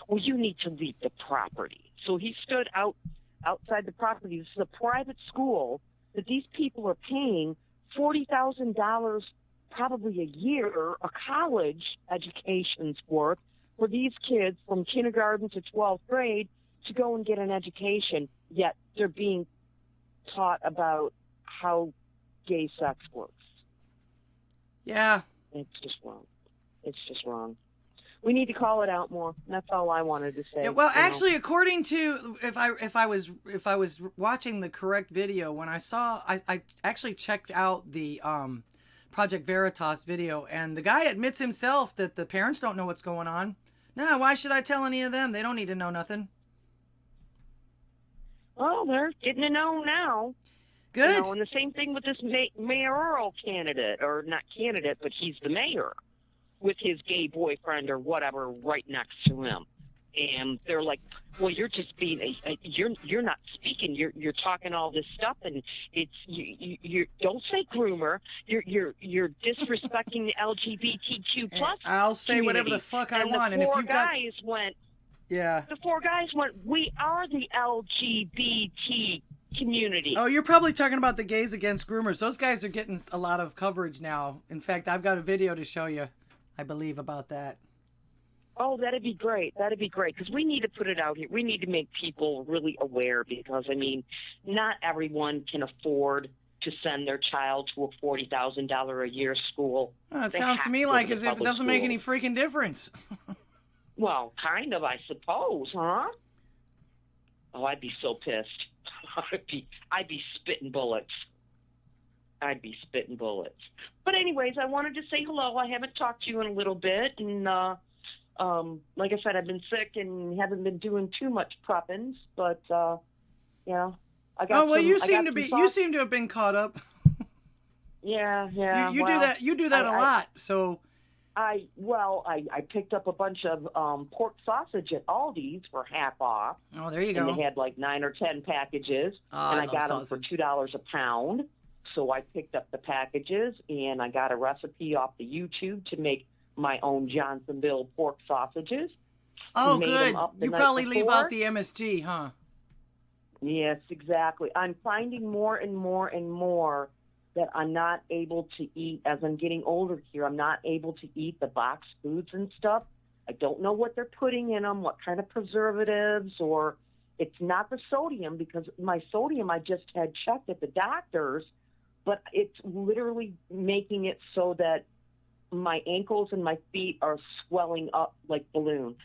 Well, you need to leave the property. So he stood outside the property. This is a private school that these people are paying $40,000 probably a year, a college education's worth, for these kids from kindergarten to 12th grade to go and get an education, yet they're being taught about how gay sex works. Yeah. It's just wrong. It's just wrong. We need to call it out more. That's all I wanted to say. Yeah, well, actually, according to if I was watching the correct video, when I actually checked out the Project Veritas video, and the guy admits himself that the parents don't know what's going on. No, why should I tell any of them? They don't need to know nothing. Well, they're getting to know now. Good. And the same thing with this mayoral candidate, or not candidate, but he's the mayor, with his gay boyfriend or whatever right next to him. And they're like, well, you're just being, you're not speaking. You're talking all this stuff, and it's you don't say groomer. You're disrespecting the LGBTQ plus. I'll say community. Whatever the fuck I want. And the four guys went. Yeah. The four guys went. We are the LGBT community. Oh, you're probably talking about the gays against groomers. Those guys are getting a lot of coverage now. In fact, I've got a video to show you, I believe, about that. Oh, that'd be great. That'd be great, because we need to put it out here. We need to make people really aware, because, I mean, not everyone can afford to send their child to a $40,000 a year school. It sounds to me like as if it doesn't make any freaking difference. Well, kind of, I suppose, huh? Oh, I'd be so pissed. I'd be spitting bullets. I'd be spitting bullets. But anyways, I wanted to say hello. I haven't talked to you in a little bit, and like I said, I've been sick and haven't been doing too much prepping, but yeah, I got. Oh well, you seem to have been caught up. Yeah. You do that a lot. So. I picked up a bunch of pork sausage at Aldi's for half off. Oh, there you go. And they had like 9 or 10 packages, and I got them for $2 a pound. So I picked up the packages, and I got a recipe off the YouTube to make my own Johnsonville pork sausages. Oh, good. You probably leave out the MSG, huh? Yes, exactly. I'm finding more and more and more that I'm not able to eat as I'm getting older here. I'm not able to eat the boxed foods and stuff. I don't know what they're putting in them, what kind of preservatives, or it's not the sodium, because my sodium I just had checked at the doctor's, but it's literally making it so that my ankles and my feet are swelling up like balloons.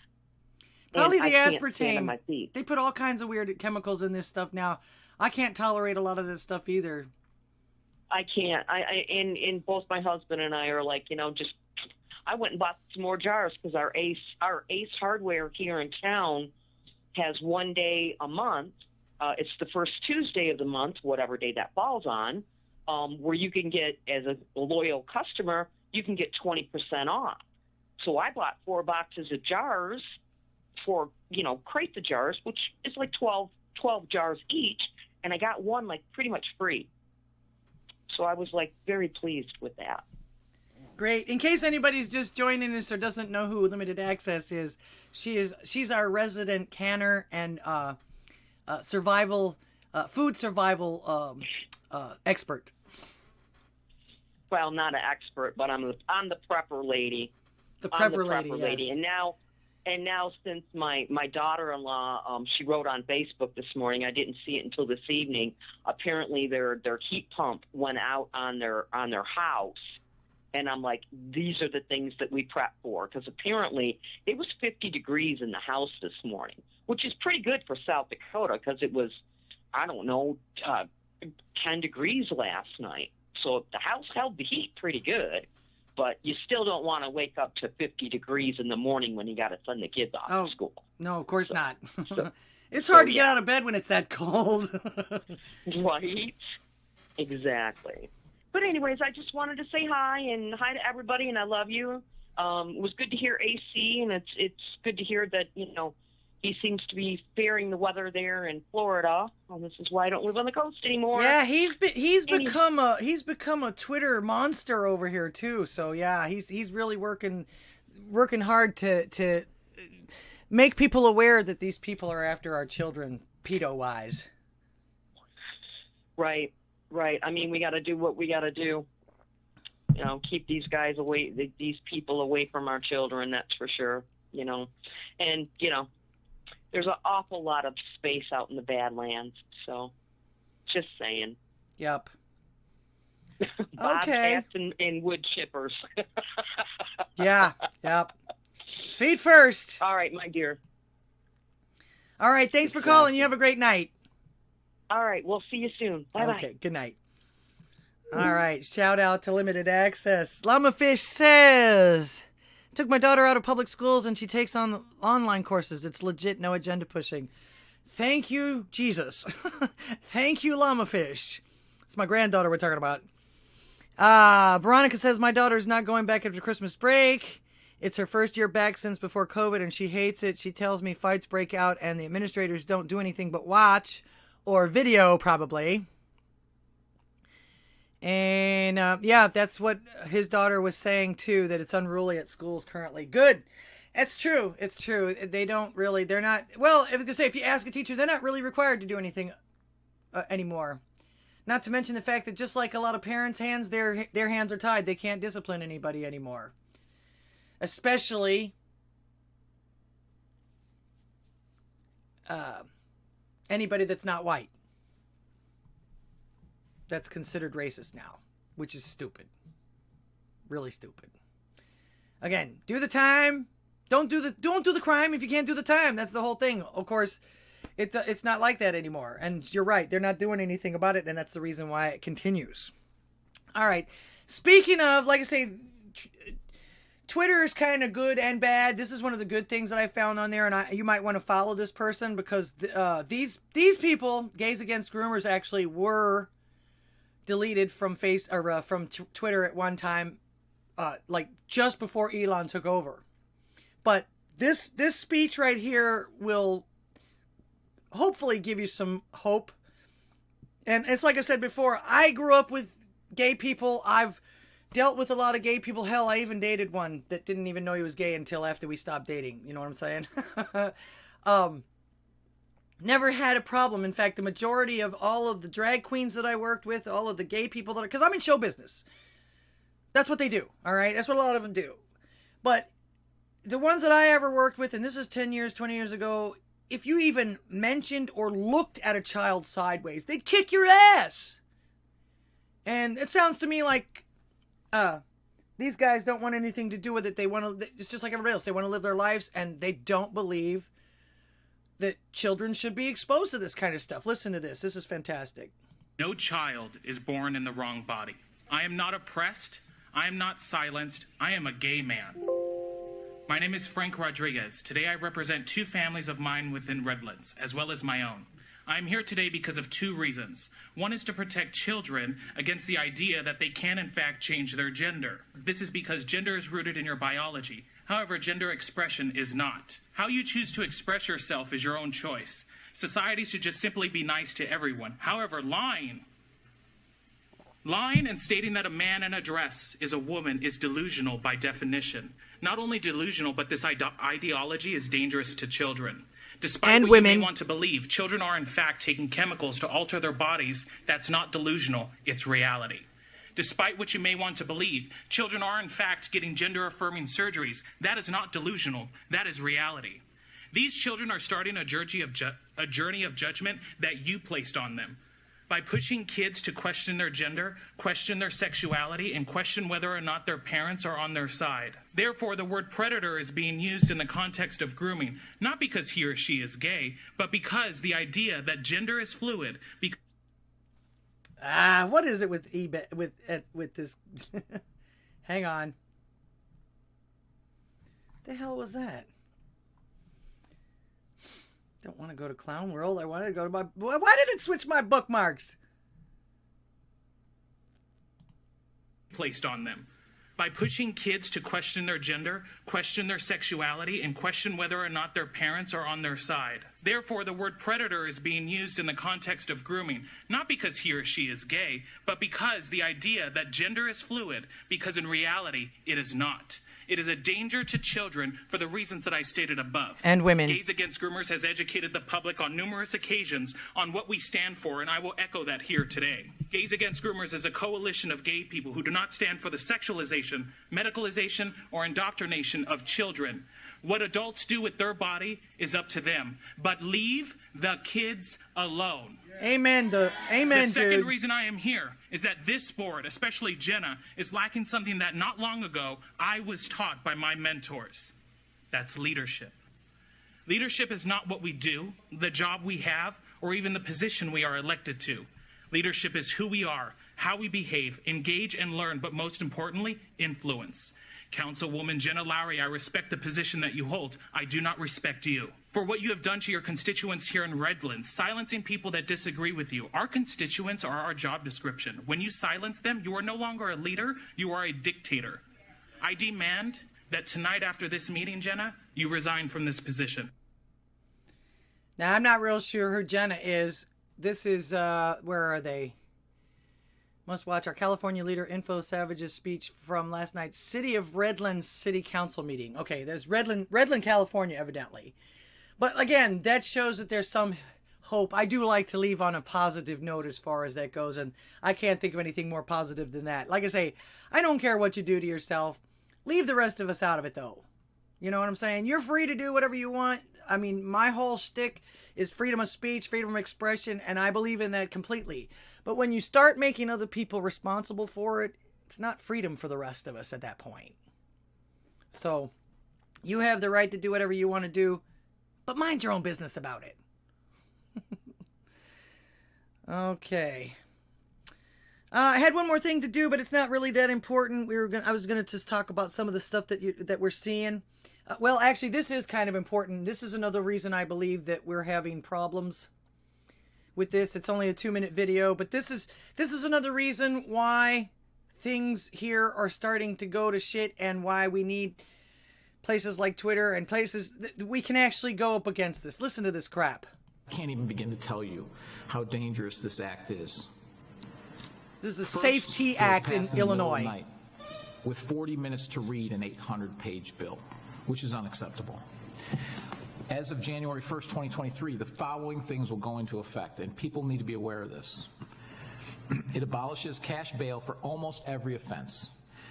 Probably And the I can't stand on aspartame. my feet. They put all kinds of weird chemicals in this stuff now. I can't tolerate a lot of this stuff either. I can't. And both my husband and I are like, just. I went and bought some more jars because our Ace Hardware here in town has one day a month. It's the first Tuesday of the month, whatever day that falls on, where you can get, as a loyal customer, you can get 20% off. So I bought 4 boxes of jars for, crate the jars, which is like 12 jars each, and I got one like pretty much free. So I was like very pleased with that. Great. In case anybody's just joining us or doesn't know who Limited Access is, she's our resident canner and food survival expert. Well, not an expert, but I'm the prepper lady. The prepper lady, yes. And now since my daughter-in-law, she wrote on Facebook this morning. I didn't see it until this evening. Apparently, their heat pump went out on their house. And I'm like, these are the things that we prep for. Because apparently it was 50 degrees in the house this morning, which is pretty good for South Dakota because it was, 10 degrees last night. So the house held the heat pretty good. But you still don't want to wake up to 50 degrees in the morning when you got to send the kids off to school. No, of course not. It's hard to get out of bed when it's that cold. Right? Exactly. But anyways, I just wanted to say hi and hi to everybody, and I love you. It was good to hear AC, and it's good to hear that he seems to be fearing the weather there in Florida. Well, this is why I don't live on the coast anymore. Yeah, he's become a Twitter monster over here too. So yeah, he's really working hard to make people aware that these people are after our children, pedo wise. Right. Right. I mean, we got to do what we got to do. Keep these guys away, these people away from our children. That's for sure. And there's an awful lot of space out in the Badlands. So, just saying. Yep. Bobcats and wood chippers. Yeah. Yep. Feet first. All right, my dear. All right. Thanks for calling. You have a great night. All right, we'll see you soon. Bye-bye. Okay, good night. All right, shout out to Limited Access. Llamafish says, took my daughter out of public schools and she takes on online courses. It's legit, no agenda pushing. Thank you, Jesus. Thank you, Llamafish. It's my granddaughter we're talking about. Veronica says, my daughter's not going back after Christmas break. It's her first year back since before COVID and she hates it. She tells me fights break out and the administrators don't do anything but watch. Or video, probably. And, yeah, that's what his daughter was saying, too, that it's unruly at schools currently. Good. It's true. It's true. They don't really, they're not, well, if you ask a teacher, they're not really required to do anything anymore. Not to mention the fact that just like a lot of parents' hands, their hands are tied. They can't discipline anybody anymore. Especially anybody that's not white. That's considered racist now, which is stupid. Really stupid. Again, do the time. Don't do the crime if you can't do the time. That's the whole thing. Of course, it's not like that anymore. And you're right. They're not doing anything about it, and that's the reason why it continues. All right. Speaking of, like I say, Twitter is kind of good and bad. This is one of the good things that I found on there, and you might want to follow this person because these people, Gays Against Groomers, actually were deleted from Twitter at one time, like just before Elon took over. But this speech right here will hopefully give you some hope. And it's like I said before, I grew up with gay people. I've dealt with a lot of gay people. Hell, I even dated one that didn't even know he was gay until after we stopped dating. You know what I'm saying? Never had a problem. In fact, the majority of all of the drag queens that I worked with, all of the gay people that because I'm in show business. That's what they do. All right. That's what a lot of them do. But the ones that I ever worked with, and this is 10 years, 20 years ago, if you even mentioned or looked at a child sideways, they'd kick your ass. And it sounds to me like These guys don't want anything to do with it. They want to, it's just like everybody else. They want to live their lives, and they don't believe that children should be exposed to this kind of stuff. Listen to this. This is fantastic. No child is born in the wrong body. I am not oppressed. I am not silenced. I am a gay man. My name is Frank Rodriguez. Today I represent 2 families of mine within Redlands, as well as my own. I am here today because of 2 reasons. One is to protect children against the idea that they can in fact change their gender. This is because gender is rooted in your biology. However, gender expression is not. How you choose to express yourself is your own choice. Society should just simply be nice to everyone. However, lying and stating that a man in a dress is a woman is delusional by definition. Not only delusional, but this ideology is dangerous to children. Despite what women you may want to believe, children are in fact taking chemicals to alter their bodies. That's not delusional, it's reality. Despite what you may want to believe, children are in fact getting gender-affirming surgeries. That is not delusional, that is reality. These children are starting a journey of judgment that you placed on them. By pushing kids to question their gender, question their sexuality, and question whether or not their parents are on their side. Therefore, the word predator is being used in the context of grooming, not because he or she is gay, but because the idea that gender is fluid. What is it with eBay with this? Hang on. The hell was that? Don't want to go to Clown World. I wanted to go to my... Why did it switch my bookmarks? Placed on them. By pushing kids to question their gender, question their sexuality, and question whether or not their parents are on their side. Therefore, the word predator is being used in the context of grooming, not because he or she is gay, but because the idea that gender is fluid, because in reality, it is not. It is a danger to children for the reasons that I stated above. And women. Gays Against Groomers has educated the public on numerous occasions on what we stand for, and I will echo that here today. Gays Against Groomers is a coalition of gay people who do not stand for the sexualization, medicalization, or indoctrination of children. What adults do with their body is up to them, but leave the kids alone. Amen, the second reason I am here is that this board, especially Jenna, is lacking something that not long ago I was taught by my mentors. That's leadership. Leadership is not what we do, the job we have, or even the position we are elected to. Leadership is who we are, how we behave, engage and learn, but most importantly, influence. Councilwoman Jenna Lowry, I respect the position that you hold. I do not respect you. For what you have done to your constituents here in Redlands, silencing people that disagree with you. Our constituents are our job description. When you silence them, you are no longer a leader, you are a dictator. I demand that tonight after this meeting, Jenna, you resign from this position. Now, I'm not real sure who Jenna is. This is, where are they? Must watch our California leader Info Savage's speech from last night's City of Redlands City Council meeting. Okay, there's Redland, California, evidently. But again, that shows that there's some hope. I do like to leave on a positive note as far as that goes, and I can't think of anything more positive than that. Like I say, I don't care what you do to yourself. Leave the rest of us out of it, though. You know what I'm saying? You're free to do whatever you want. I mean, my whole shtick is freedom of speech, freedom of expression, and I believe in that completely. But when you start making other people responsible for it, it's not freedom for the rest of us at that point. So, you have the right to do whatever you want to do, but mind your own business about it. Okay. I had one more thing to do, but it's not really that important. I was gonna just talk about some of the stuff that we're seeing. Well, actually, this is kind of important. This is another reason I believe that we're having problems with this. It's only a 2-minute video, but this is another reason why things here are starting to go to shit, and why we need places like Twitter and places that we can actually go up against this. Listen to this crap. I can't even begin to tell you how dangerous this act is. This is a Safety Act in Illinois. Night, with 40 minutes to read an 800-page bill, which is unacceptable. As of January 1st, 2023, the following things will go into effect, and people need to be aware of this. It abolishes cash bail for almost every offense.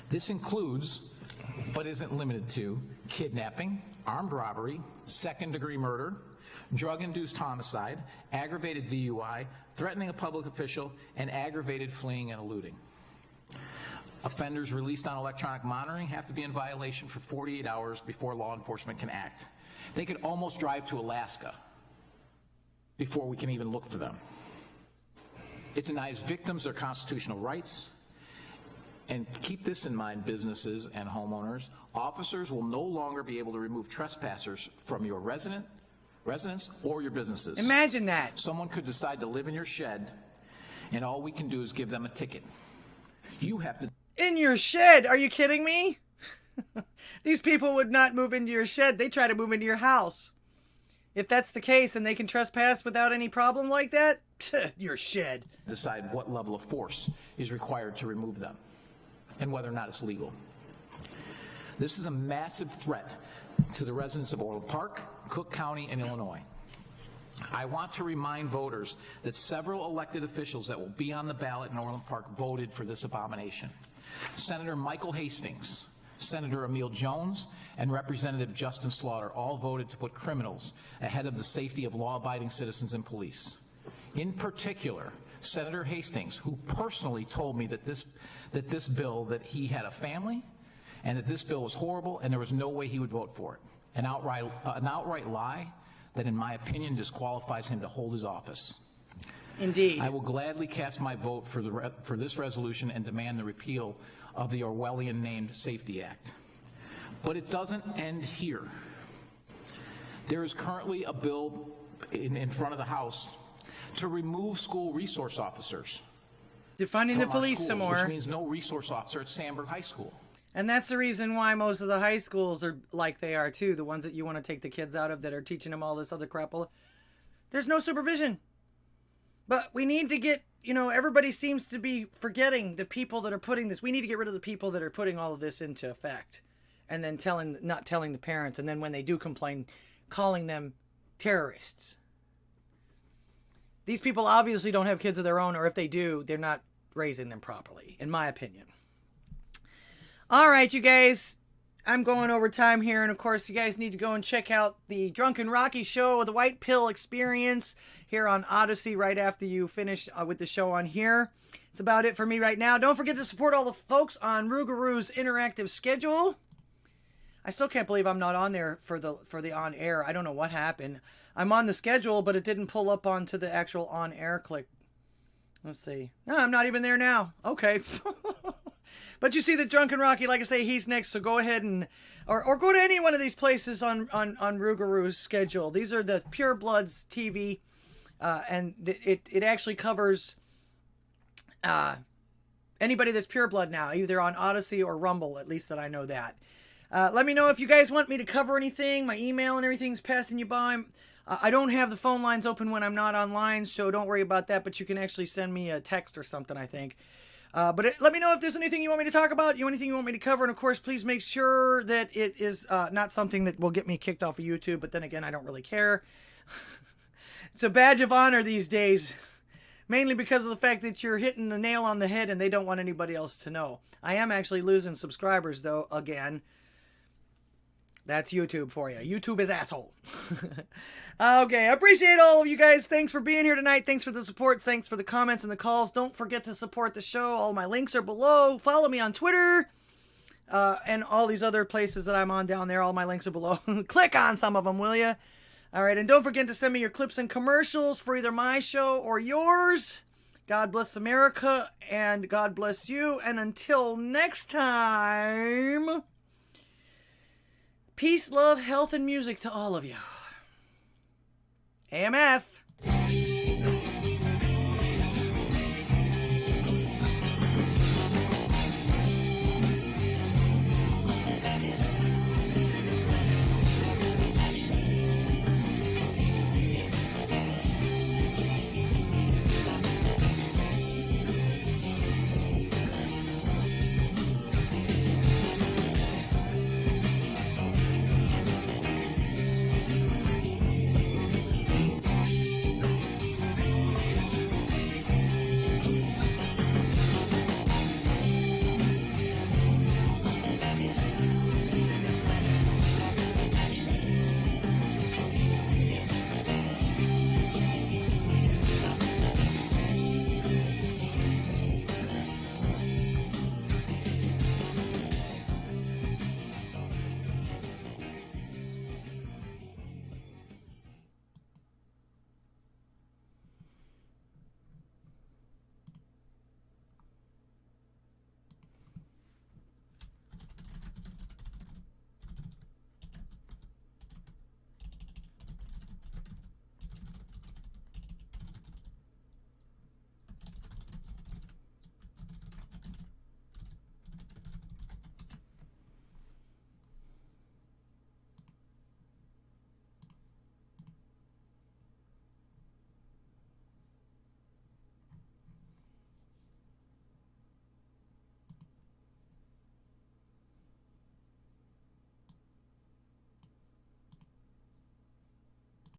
This includes, but isn't limited to, kidnapping, armed robbery, second-degree murder, drug-induced homicide, aggravated DUI, threatening a public official, and aggravated fleeing and eluding. Offenders released on electronic monitoring have to be in violation for 48 hours before law enforcement can act. They could almost drive to Alaska before we can even look for them. It denies victims their constitutional rights. And keep this in mind, businesses and homeowners. Officers will no longer be able to remove trespassers from your residence or your businesses. Imagine that. Someone could decide to live in your shed, and all we can do is give them a ticket. You have to... In your shed? Are you kidding me? These people would not move into your shed. They try to move into your house. If that's the case and they can trespass without any problem like that, your shed. Decide what level of force is required to remove them and whether or not it's legal. This is a massive threat to the residents of Orland Park, Cook County, and Illinois. I want to remind voters that several elected officials that will be on the ballot in Orland Park voted for this abomination. Senator Michael Hastings, Senator Emil Jones, and Representative Justin Slaughter all voted to put criminals ahead of the safety of law-abiding citizens and police. In particular, Senator Hastings, who personally told me that that he had a family and that this bill was horrible and there was no way he would vote for it. An outright lie that, in my opinion, disqualifies him to hold his office. Indeed. I will gladly cast my vote for this resolution and demand the repeal of the Orwellian named Safety Act. But it doesn't end here. There is currently a bill in front of the House to remove school resource officers. Defunding the police some more. Which means no resource officer at Sandburg High School. And that's the reason why most of the high schools are like they are too. The ones that you want to take the kids out of that are teaching them all this other crap. There's no supervision. But we need to get, everybody seems to be forgetting the people that are putting this. We need to get rid of the people that are putting all of this into effect. And then not telling the parents. And then when they do complain, calling them terrorists. These people obviously don't have kids of their own, or if they do, they're not raising them properly, in my opinion. All right, you guys, I'm going over time here, and of course, you guys need to go and check out the Drunken Rocky show, the White Pill Experience, here on Odysee right after you finish with the show on here. It's about it for me right now. Don't forget to support all the folks on Rougaroo's interactive schedule. I still can't believe I'm not on there for the on-air. I don't know what happened. I'm on the schedule, but it didn't pull up onto the actual on-air click. Let's see. No, I'm not even there now. Okay. But you see the Drunken Rocky, like I say, he's next, so go ahead and or go to any one of these places on Rougaroo's schedule. These are the Pure Bloods TV, and it actually covers anybody that's Pure Blood now, either on Odysee or Rumble, at least that I know that. Let me know if you guys want me to cover anything. My email and everything's passing you by. I don't have the phone lines open when I'm not online, so don't worry about that, but you can actually send me a text or something, I think. But let me know if there's anything you want me to talk about, anything you want me to cover, and of course, please make sure that it is not something that will get me kicked off of YouTube, but then again, I don't really care. It's a badge of honor these days, mainly because of the fact that you're hitting the nail on the head and they don't want anybody else to know. I am actually losing subscribers, though, again. That's YouTube for you. YouTube is asshole. Okay, I appreciate all of you guys. Thanks for being here tonight. Thanks for the support. Thanks for the comments and the calls. Don't forget to support the show. All my links are below. Follow me on Twitter and all these other places that I'm on down there. All my links are below. Click on some of them, will you? All right, and don't forget to send me your clips and commercials for either my show or yours. God bless America, and God bless you. And until next time... peace, love, health, and music to all of you. AMF.